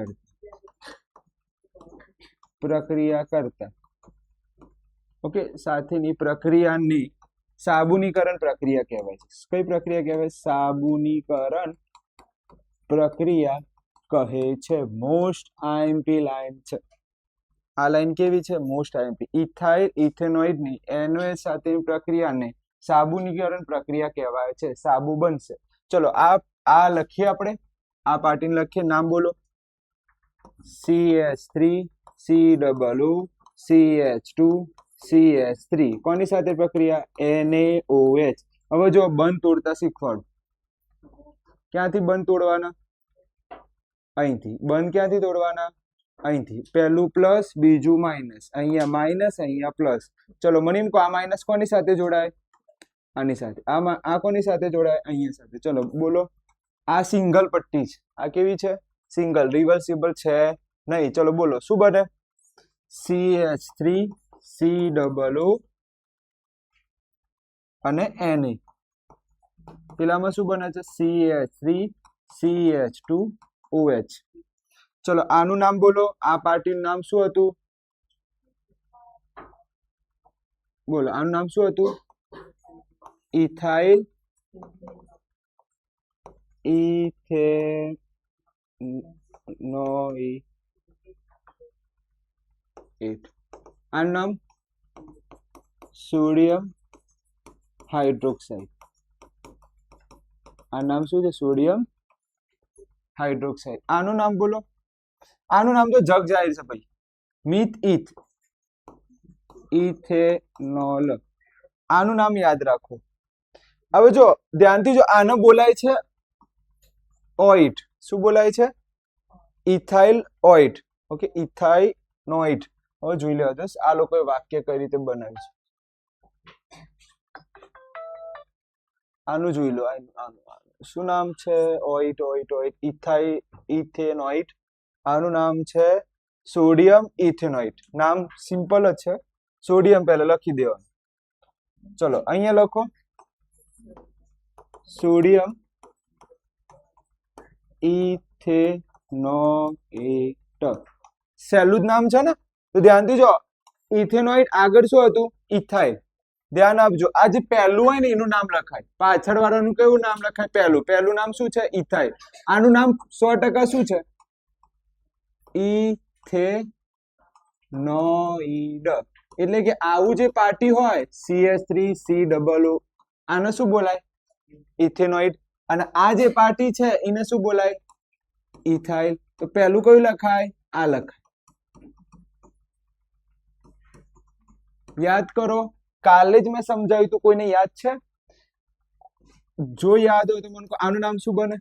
Speaker 1: કરતા. ઓકે, સાથેની પ્રક્રિયાને સાબુનીકરણ પ્રક્રિયા કહેવાય છે. કઈ પ્રક્રિયા કહેવાય? સાબુનીકરણ પ્રક્રિયા કહે છે. મોસ્ટ આઈએમપી લાઈન છે આ. લાઈન કેવી છે? Most IMP. ઇથાઇલ ઇથેનોઇડ ની NaOH સાથેની પ્રક્રિયાને સાબુનીકરણ પ્રક્રિયા કહેવાય છે. સાબુ બનશે. ચલો આ લખીએ આપણે. આ પાર્ટીને લખીએ. નામ બોલો. CH3COO CH2 CH3. કોની સાથે પ્રક્રિયા? NaOH. હવે જો બંધ તોડતા શીખવાડું. ક્યાંથી બંધ તોડવાના? અહીંથી. બંધ ક્યાંથી તોડવાના? અહીંથી. પહેલું પ્લસ, બીજું માઇનસ. અહીંયા માઇનસ, અહીંયા પ્લસ. ચલો મને એમ કહો, આ માઇનસ કોની સાથે જોડાય? આની સાથે. આ કોની સાથે જોડાય? અહીંયા સાથે. ચલો બોલો. આ સિંગલ પટ્ટી છે. આ કેવી છે? સિંગલ. રિવર્સિબલ છે નહીં. ચલો બોલો શું બને? CH3 COO અને Na. પેલામાં શું બને છે? CH3 CH2OH. ચલો આનું નામ બોલો. આ પાર્ટીનું નામ શું હતું? બોલો આનું નામ શું હતું? ઇથાઇલ ઇથેનોઇટ. આનું નામ સોડિયમ હાઇડ્રોક્સાઇડ. આ નામ શું છે? Sodium hydroxide. આનું નામ બોલો. આનું નામ તો જગ જાહેર છે ભાઈ. Meth eth ethanol. આનું નામ યાદ રાખો. હવે જો ધ્યાનથી જો, આને બોલાય છે ઓઇટ. શું બોલાય છે? ઇથાઇલ ઓઇટ. ઓકે, ઇથાઇનોઇટ. હવે જોઈ લેવા દો આ લોકોએ વાક્ય કઈ રીતે બનાવ્યું છે. આનું જોઈ લો. શું નામ છે? ઓઇટ ઓઇટ ઓઇટ ઇથેનોઇટ. આનું નામ છે સોડિયમ ઇથેનોઇટ. નામ સિમ્પલ જ છે. સોડિયમ પહેલા લખી દેવાનું. ચલો અહીંયા લખો સોડિયમ ઇથેનોઇટ. સહેલું જ નામ છે ને, તો ધ્યાનથી જો. ઇથેનોઇટ આગળ શું હતું? ઇથાઇલ. ધ્યાન આપજો. આ જે પહેલું હોય ને એનું નામ લખાય. પાછળ વાળાનું કેવું નામ લખાય? પહેલું નામ શું છે? ઇથાઇલ. આનું નામ 100% શું છે? ઇથેનોઇડ. એટલે કે આવું જે પાર્ટી હોય CH3 COO, આને શું બોલાય? ઇથેનોઇડ. અને આ જે પાર્ટી છે એને શું બોલાય? ઇથાઇલ. તો પહેલું કયું લખાય? આ લખાય. યાદ કરો. કાલે જ મેં સમજાવ્યું તું. કોઈને યાદ છે? જો યાદ હોય તો મને કહો. આનું નામ શું બને?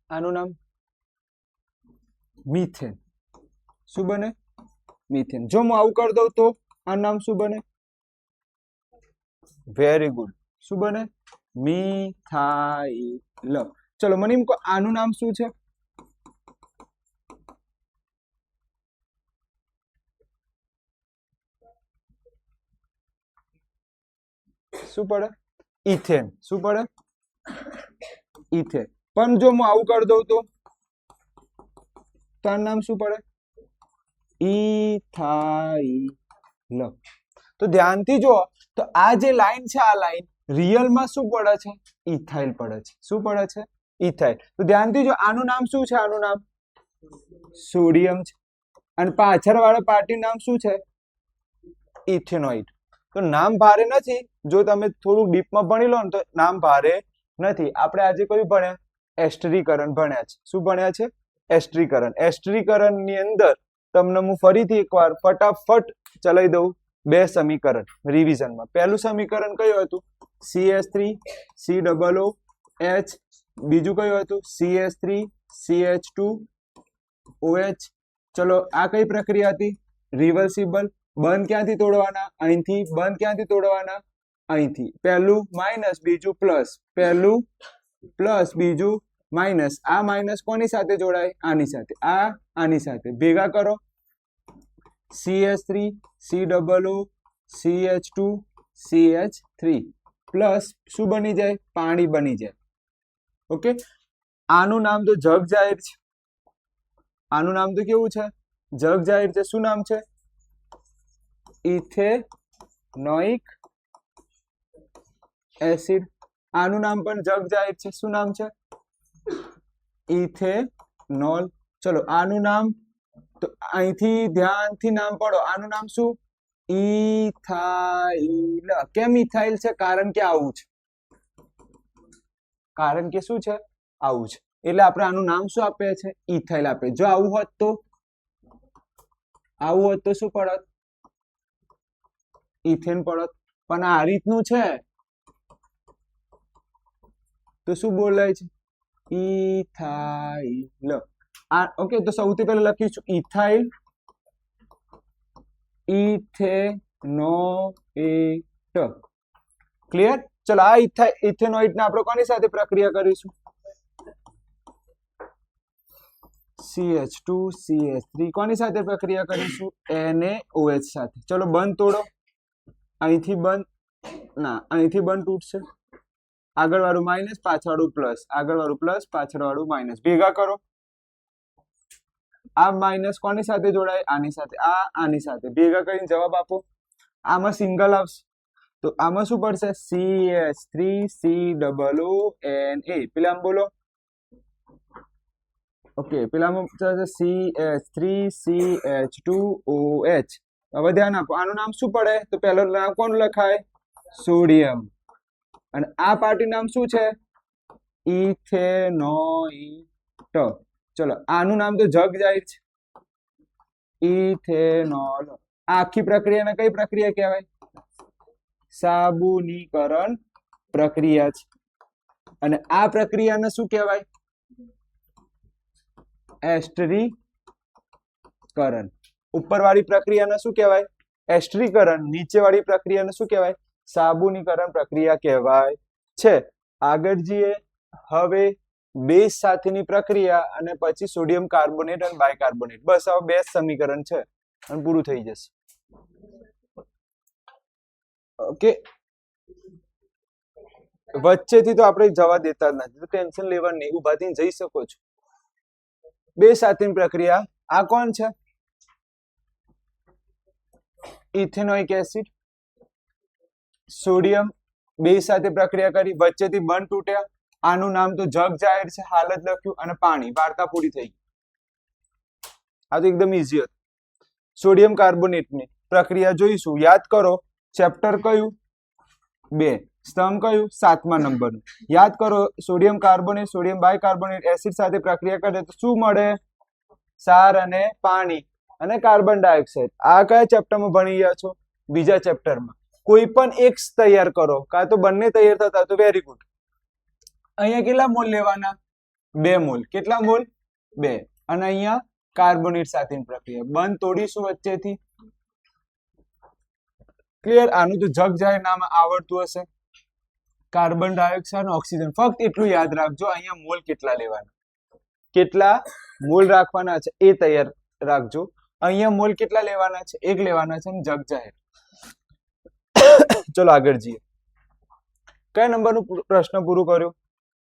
Speaker 1: આનું નામ મિથેન. શું બને? મિથેન. જો હું આવું કરી દઉં તો આનું નામ શું બને? Very good. શું બને? મિથાઇલ. ચલો મને એમ કહો, આનું નામ શું છે? શું પડે? ઇથેન. શું પડે? ઇથેન. પણ જો હું આવું કરી દઉં તો આનું નામ શું પડે? ઇથાઇલ. તો ધ્યાનથી જો. તો આ જે લાઈન છે, આ લાઈન રિયલમાં શું પડે છે? ઇથાઇલ પડે છે. શું પડે છે? ઇથાઇલ. તો ધ્યાનથી જો. આનું નામ શું છે? આનું નામ સોડિયમ છે. અને પાછળ વાળા પાર્ટી નામ શું છે? ઇથેનોઇડ. તો નામ ભારે નથી. જો તમે થોડું ડીપમાં ભણી લો ને તો નામ ભારે નથી. આપણે આજે કયું ભણ્યા? એસ્ટરીકરણ ભણ્યા છે. શું ભણ્યા છે? એસ્ટરીકરણ. એસ્ટરીકરણની અંદર તમને હું ફરીથી એકવાર ફટાફટ ચલાવી દઉં. બે સમીકરણ રિવિઝનમાં. પહેલું સમીકરણ કયું હતું? CH3 COOH. બીજું કયું હતું? CH3 CH2OH. ચલો આ કઈ પ્રક્રિયા હતી? રિવર્સિબલ. બંધ ક્યાંથી તોડવાના? અહીંથી. બંધ ક્યાંથી તોડવાના? અહીંથી. પહેલું માઇનસ, બીજું પ્લસ. પહેલું પ્લસ, બીજું માઇનસ. આ માઇનસ કોની સાથે જોડાય? આની સાથે. આ આની સાથે ભેગા કરો. CH3 COO CH2 CH3 plus શું બની જાય? પાણી બની જાય. ઓકે. આનું નામ તો જગ જાહેર છે. આનું નામ તો કેવું છે? જગ જાહેર છે. શું નામ છે? Ethanoic acid. આનું નામ પણ જગ જાહેર છે. શું નામ છે? ઇથેનોલ. ચલો આનું નામ તો અહીંથી ધ્યાનથી નામ પડો. આનું નામ શું? ઇથાઇલ. કેમ ઇથાઇલ છે? કારણ કે આવું છે. કારણ કે શું છે? આવું છે. એટલે આપણે આનું નામ શું આપે છે? ઇથાઇલ આપે. જો આવું હોત તો શું પડત? ઇથેન પડત. પણ આ રીતનું છે તો શું બોલાય છે? ઇથાઇલ. આ ઓકે, તો સૌથી પહેલા લખીશું ઇથાઇલ ઇથેનોએટ. ક્લિયર? ચલો આ ઇથેનોએટ ને આપણે કોની સાથે પ્રક્રિયા કરીશું? CH2 CH3 કોની સાથે પ્રક્રિયા કરીશું? NaOH સાથે. ચલો બંધ તોડો. અહીંથી બંધ, ના અહીંથી બંધ તૂટશે. આગળ વાળું માઇનસ, પાછળ વાળું પ્લસ, આગળ વાળું પ્લસ, પાછળ વાળું માઇનસ. ભેગા કરો. આ માઇનસ કોની સાથે જોડાય? આની સાથે. આ આની સાથે. ભેગા કરીને જવાબ આપો. આમાં સિંગલ આવશે તો આમાં શું પડશે? CH3COONA. પેલા આમ બોલો. ઓકે, પેલામાં CH3CH2OH. હવે ધ્યાન આપો. આનું નામ શું પડે? તો પહેલું નામ કોણ લખાય? સોડિયમ. અને આ પાર્ટી નામ શું છે? ઇથેનોઇટ. ચલો આનું નામ તો જગ જાહેર છે, ઇથેનોલ. આખી પ્રક્રિયાને કઈ પ્રક્રિયા કહેવાય? સાબુનીકરણ પ્રક્રિયા છે. અને આ પ્રક્રિયાને શું કહેવાય? એસ્ટરીકરણ. ઉપરવાળી પ્રક્રિયાને શું કહેવાય? એસ્ટરીકરણ. નીચેવાળી પ્રક્રિયાને શું કહેવાય? સાબુનીકરણ પ્રક્રિયા કહેવાય છે. આગળ જઈએ. હવે બેઝ સાથેની પ્રક્રિયા અને પછી સોડિયમ કાર્બોનેટ અને બાયકાર્બોનેટ. બસ હવે બે સમીકરણ છે અને પૂરું થઈ જશે. ઓકે, વચ્ચેથી તો આપણે જવા દેતા જ નથી, તો ટેન્શન લેવાનું નહીં, ઉભા થઈને જઈ શકો છો. બે સાથેની પ્રક્રિયા. આ કોણ છે? Ethanoic acid. સોડિયમ બે સાથે પ્રક્રિયા કરી, વચ્ચેથી બંધ તૂટ્યા. આનું નામ તો જગ જાહેર છે, હાલ જ લખ્યું. અને પાણી. વાર્તા પૂરી થઈ ગઈ. આ તો એકદમ ઈઝી હતું. સોડિયમ કાર્બોનેટની પ્રક્રિયા જોઈશું. યાદ કરો. ચેપ્ટર કયું? 2. સ્તંભ કયું? 7મા નંબરનું. યાદ કરો. Sodium carbonate sodium bicarbonate acid સાથે પ્રક્રિયા કરે તો શું મળે? ક્ષાર અને પાણી અને કાર્બન ડાયોક્સાઇડ. આ કયા ચેપ્ટરમાં ભણી ગયા છો? બીજા ચેપ્ટરમાં. કોઈ પણ એક તૈયાર કરો, કાં તો બંને તૈયાર થતા તો વેરી ગુડ. અહીંયા કેટલા મોલ લેવાના? 2 મોલ. કેટલા મોલ? 2. અને અહીંયા કાર્બોનેટ સાથેની પ્રક્રિયા. બંધ તોડીશું વચ્ચેથી. ક્લિયર? આનું તો જગ જાહેર નામ આવડતું હશે. કાર્બન ડાયોક્સાઇડ અને ઓક્સિજન. ફક્ત એટલું યાદ રાખજો, અહીંયા મોલ કેટલા લેવાના, કેટલા મોલ રાખવાના છે એ તૈયાર રાખજો. અહીંયા મોલ કેટલા લેવાના છે? 1 લેવાના છે. જગ જાહેર. ચલો આગળ જઈએ. કયા નંબરનું પ્રશ્ન પૂરું કર્યું?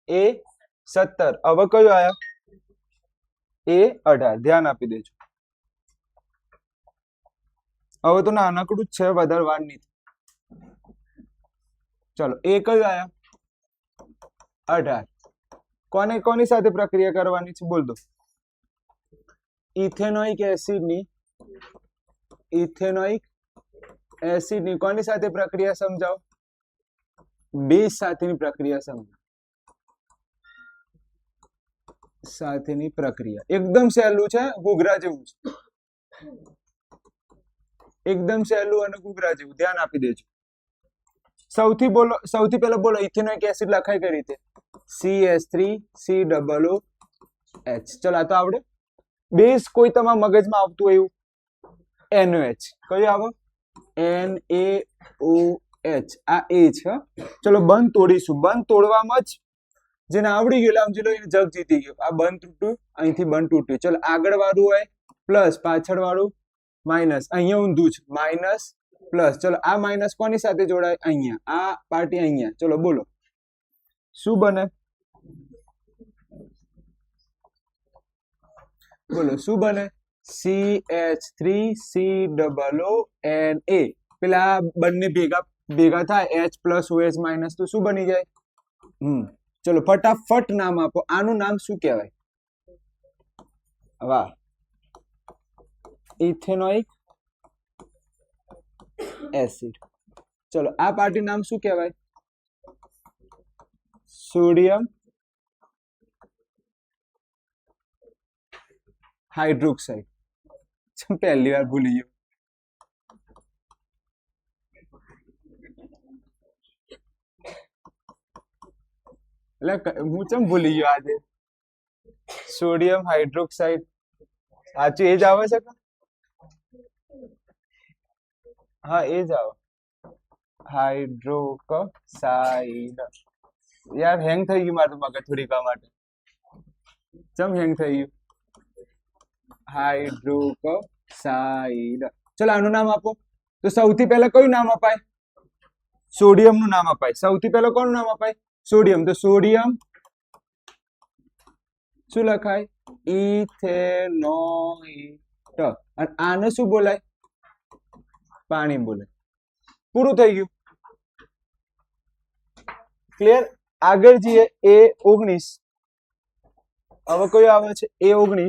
Speaker 1: A17. હવે કયું આયા? A18. ધ્યાન આપી દેજો. હવે તો નાનકડું જ છે, વધારે વાર નહીં. ચલો એ કયું આયા? 18. કોની સાથે પ્રક્રિયા કરવાની છે? બોલ દો. ઇથેનોઇક એસિડની કોની સાથે પ્રક્રિયા સમજાવો? બેઝ સાથેની પ્રક્રિયા સમજાવો. સાથેની પ્રક્રિયા એકદમ સહેલું છે, ઘૂઘરા જેવું છે. એકદમ સહેલું અને ઘૂઘરા જેવું. ધ્યાન આપી દેજો. સૌથી પહેલા બોલો ઇથેનોઇક એસિડ લખાય કઈ રીતે? CH3COOH. ચલો આ તો આવડે. બેઝ કોઈ તમારા મગજમાં આવતું હોય એવું? NaOH. કયું આવો? NaOH. આ A છે. ચલો બંધ તોડીશું. બંધ તોડવામાં જ જેને આવડી ગયું સમજી લો એને જગ જીતી ગયો. આ બંધ તૂટ્યું, અહીંથી બંધ તૂટ્યું. ચલો આગળ વાળું હોય પ્લસ, પાછળ વાળું માઇનસ. અહીંયા ઊંધું છે, માઇનસ પ્લસ. ચલો આ માઇનસ કોની સાથે જોડાય? અહીંયા. આ પાર્ટી અહીંયા. ચલો બોલો શું બને? બોલો શું બને? CH3COONA. પેલા બંને ભેગા થાય H પ્લસ OH માઇનસ તો શું બની જાય? ચલો ફટાફટ નામ આપો. આનું નામ શું કહેવાય? વાહ, ઇથેનોઇક એસિડ. ચલો આ પાર્ટી નામ શું કહેવાય? Sodium hydroxide. પહેલી વાર ભૂલી ગયો. એટલે હું ચમ ભૂલી ગયો આજે. સોડિયમ હાઇડ્રોક્સાઇડ સાચું એ જ આવે છે કે? હા એ જ આવે. હાઇડ્રોક્સાઇડ. યાર હેંગ થઈ ગયું મારું મગજ થોડીક વાર માટે. ચમ હેંગ થઈ ગયું? હાઇડ્રોક્સાઇડ. ચલો આનું નામ આપો. તો સૌથી પહેલા કયું નામ અપાય? સોડિયમ નું નામ અપાય. સૌથી પહેલા કોનું નામ અપાય? સોડિયમ. તો સોડિયમ શું લખાય? ઇથેનોઇટ. અને આને શું બોલાય? પાણી બોલાય. પૂરું થઈ ગયું. ક્લિયર? આગળ જઈએ. A19. હવે કયું આવે છે? A19.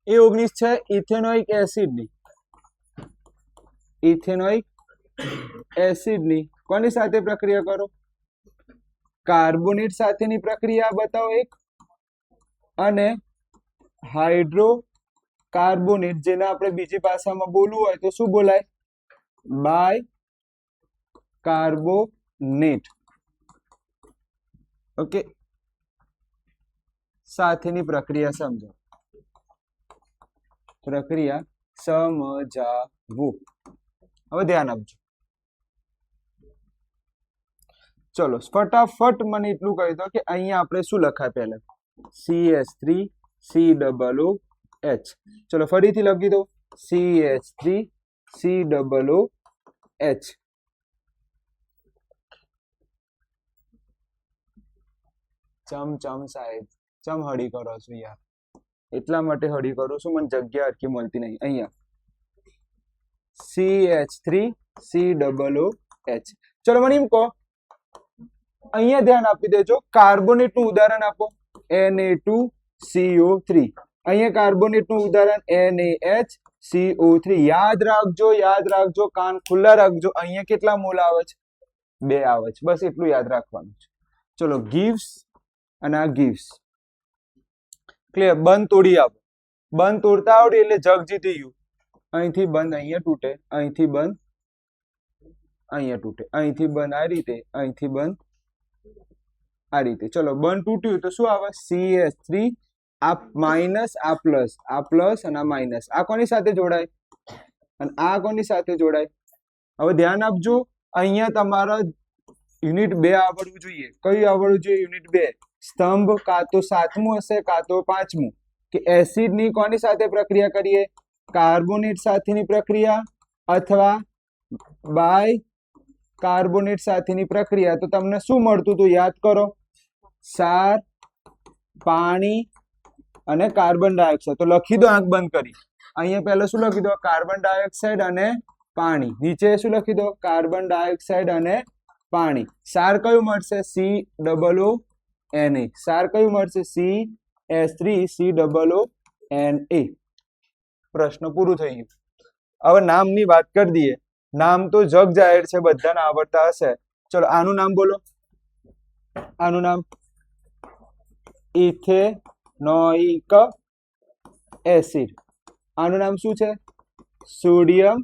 Speaker 1: A19 છે ઇથેનોઇક એસિડ ની. ઇથેનોઇક એસિડ ની કોની સાથે પ્રક્રિયા કરો? કાર્બોનેટ સાથેની પ્રક્રિયા બતાવો એક. અને હાઇડ્રોકાર્બોનેટ, જેને આપણે બીજી ભાષામાં બોલવું હોય તો શું બોલાય? By carbonate. ઓકે, સાથેની પ્રક્રિયા સમજો. પ્રક્રિયા સમજાવું. હવે ધ્યાન આપજો. ચલો ફટાફટ મને એટલું કહી દો કે અહીંયા આપણે શું લખાય પહેલા? CH3COOH. ચલો ફરીથી લખી દો. CH3COOH. ચમ સાહેબ ચમ હળી કરો છો યાર? એટલા માટે હળી કરું છું, મને જગ્યા અટકી મળતી નહીં. અહીંયા CH3COOH. ચલો મને એમ કહો, અહીંયા ધ્યાન આપી દેજો. કાર્બોનેટ નું ઉદાહરણ આપો. Na2CO3. અહીંયા કાર્બોનેટ નું ઉદાહરણ NaHCO3. યાદ રાખજો, કાન ખુલ્લા રાખજો. અહીંયા કેટલા મોલ આવે છે? 2 આવે છે. બસ એટલું યાદ રાખવાનું છે. ચલો gives અને આ gives. ક્લિયર? બંધ તોડી આપો. બંધ તોડતા આવડે એટલે જગ જીતી ગયું. અહીંથી બંધ અહીંયા તૂટે, અહીંથી બંધ અહીંયા તૂટે, અહીંથી બંધ આ રીતે, અહીંથી બંધ આ રીતે. ચલો બંધ તૂટ્યું તો શું આવે? CH3. આ માઇનસ, આ પ્લસ, આ પ્લસ અને આ માઇનસ. આ કોની સાથે જોડાય? અને આ કોની સાથે જોડાય? હવે ધ્યાન આપજો. અહીંયા તમારા યુનિટ 2 આવડવું જોઈએ. કયું આવડવું જોઈએ? યુનિટ 2. સ્તંભ કાં તો 7મું હશે કાં તો 5મું. કે એસિડ ની કોની સાથે પ્રક્રિયા કરીએ? કાર્બોનેટ સાથેની પ્રક્રિયા અથવા બાય કાર્બોનેટ સાથેની પ્રક્રિયા. તો તમને શું મળતું હતું? યાદ કરો. ક્ષાર, પાણી અને કાર્બન ડાયોક્સાઇડ. તો લખી દો આંખ બંધ કરી. અહીંયા પહેલા શું લખી દો? કાર્બન ડાયોક્સાઇડ અને પાણી. નીચે શું લખી દો? કાર્બન ડાયોક્સાઇડ અને પાણી. ક્ષાર કયું મળશે? COONA. ક્ષાર કયું મળશે? CH3COONA. પ્રશ્ન પૂરું થઈ ગયું. હવે નામની વાત કરી દઈએ. નામ તો જગ જાહેર છે, બધાને આવડતા હશે. ચલો આનું નામ બોલો. આનું નામ ઇથેનોઇક એસિડ. આનું નામ શું છે? Sodium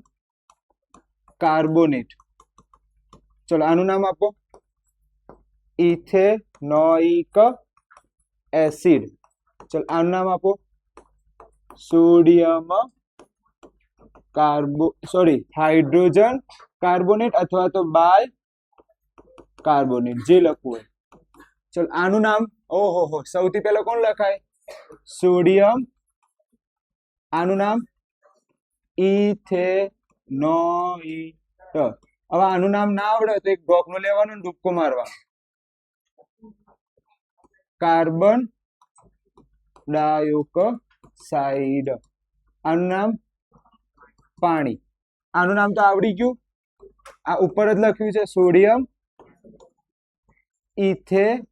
Speaker 1: carbonate. ચલો આનું નામ આપો. Ethanoic acid. ચલો આનું નામ આપો. સોડિયમ હાઇડ્રોજન કાર્બોનેટ અથવા તો બાય કાર્બોનેટ, જે લખવું હોય. ચલો આનું નામ, ઓહો, સૌથી પહેલા કોણ લખાય? સોડિયમ. આનું નામ ઇથેનોઇટ. હવે આનું નામ ના આવડે તો એક ઢોકનો લેવાનો, ડૂબકો મારવાનો. Carbon dioxide. આનું નામ પાણી. આનું નામ તો આવડી ગયું. આ ઉપર જ લખ્યું છે સોડિયમ ઇથેનોઇટ.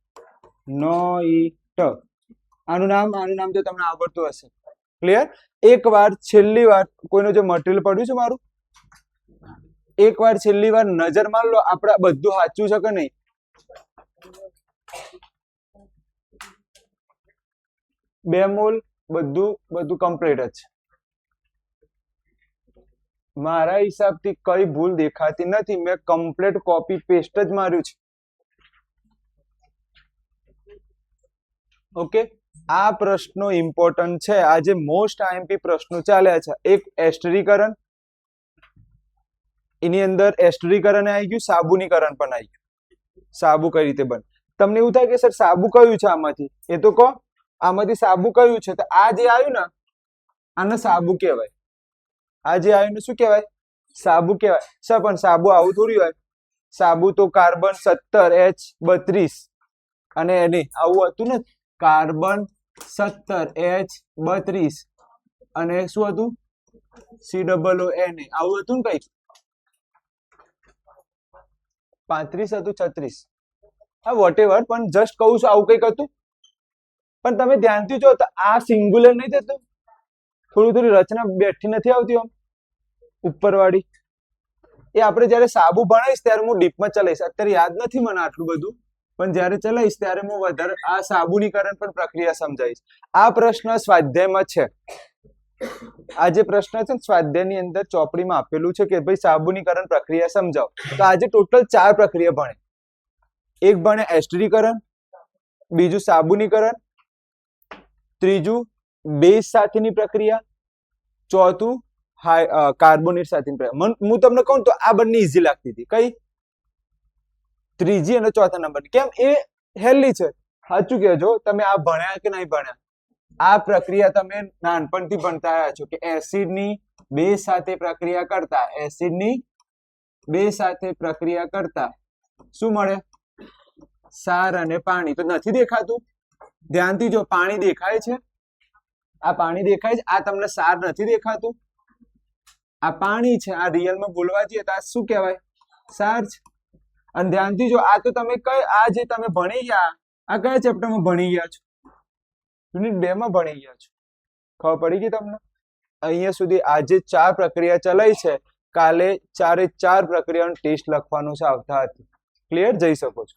Speaker 1: આનું નામ તો તમને આવડતું હશે. ક્લિયર? એક વાર છેલ્લી વાર કોઈનો જે મટીરિયલ પડ્યું છે મારું, એક વાર છેલ્લી વાર નજર માર લો. આપણે બધું સાચું છે કે નહીં? 2 મોલ બધું કમ્પ્લીટ જ છે. મારા હિસાબથી કઈ ભૂલ દેખાતી નથી. મેં કમ્પ્લીટ કોપી પેસ્ટ જ માર્યું છે. ઓકે, આ પ્રશ્નો ઇમ્પોર્ટન્ટ છે. આ જે મોસ્ટ આઈએમપી પ્રશ્નો ચાલ્યા છે, એક એસ્ટરીકરણ, એની અંદર એસ્ટરીકરણ આવી ગયું, સાબુનીકરણ પણ આવી ગયું. સાબુ કઈ રીતે બને? તમને એવું થાય કે સર સાબુ કયું છે આમાંથી, એ તો કહો. આમાંથી સાબુ કયું છે? તો આ જે આવ્યું ને, આને સાબુ કહેવાય. આ જે આવ્યું ને શું કહેવાય? સાબુ કહેવાય. સર પણ સાબુ આવું થોડી હોય. સાબુ તો કાર્બન 17H32 અને એને આવું હતું ને, કાર્બન 17H32 અને શું હતું? COONA આવું હતું ને કઈક 35 હતું, 36, હા વોટેવર, પણ જસ્ટ કહું છું આવું કઈક હતું. પણ તમે ધ્યાનથી જો તો આ સિંગ્યુલર નહીં થતું, થોડી રચના બેઠી નથી આવતી આમ ઉપરવાળી. એ આપણે જયારે સાબુ ભણાવીશ ત્યારે હું ડીપમાં ચલાવીશ. અત્યારે યાદ નથી મને આટલું બધું, પણ જયારે ચલાવીશ ત્યારે હું વધારે આ સાબુનીકરણ પણ પ્રક્રિયા સમજાવીશ. આ પ્રશ્ન સ્વાધ્યાયમાં છે. આ જે પ્રશ્ન છે ને સ્વાધ્યાયની અંદર ચોપડીમાં આપેલું છે કે ભાઈ સાબુનીકરણ પ્રક્રિયા સમજાવો. તો આજે ટોટલ 4 પ્રક્રિયા ભણે. એક ભણે એસ્ટરીકરણ, બીજું સાબુનીકરણ, ત્રીજું બેઝ સાથેની પ્રક્રિયા, ચોથું કાર્બોનેટ સાથેની પ્રક્રિયા. હું તમને કહું તો આ બંને ઈઝી લાગતી હતી. કઈ? ત્રીજી અને ચોથા નંબર. કેમ? એ હેલ્ધી છે. સાચું કહેજો, તમે આ ભણ્યા કે નહીં ભણ્યા? આ પ્રક્રિયા તમે નાનપણથી ભણતા આવ્યા છો કે એસિડની બેઝ સાથે પ્રક્રિયા કરતા, એસિડની બેઝ સાથે પ્રક્રિયા કરતા શું મળે? સાર અને પાણી. તો નથી દેખાતું? ધ્યાનથી જો, પાણી દેખાય છે, આ પાણી દેખાય છે, આ તમને સાર નથી દેખાતું? આ પાણી છે, આ રિયલમાં બોલવા જઈએ તો આ શું કહેવાય? સાર છે. અને ધ્યાનથી જો, આ તો તમે આ જે તમે ભણી ગયા, આ કયા ચેપ્ટરમાં ભણી ગયા છો? યુનિટ 2 માં ભણી ગયા છો. ખબર પડી ગઈ તમને? અહીંયા સુધી આજે 4 પ્રક્રિયા ચલાવી છે. કાલે 4 પ્રક્રિયાનો ટેસ્ટ લખવાનું છે આવતા હતી. ક્લિયર? જઈ શકો છો.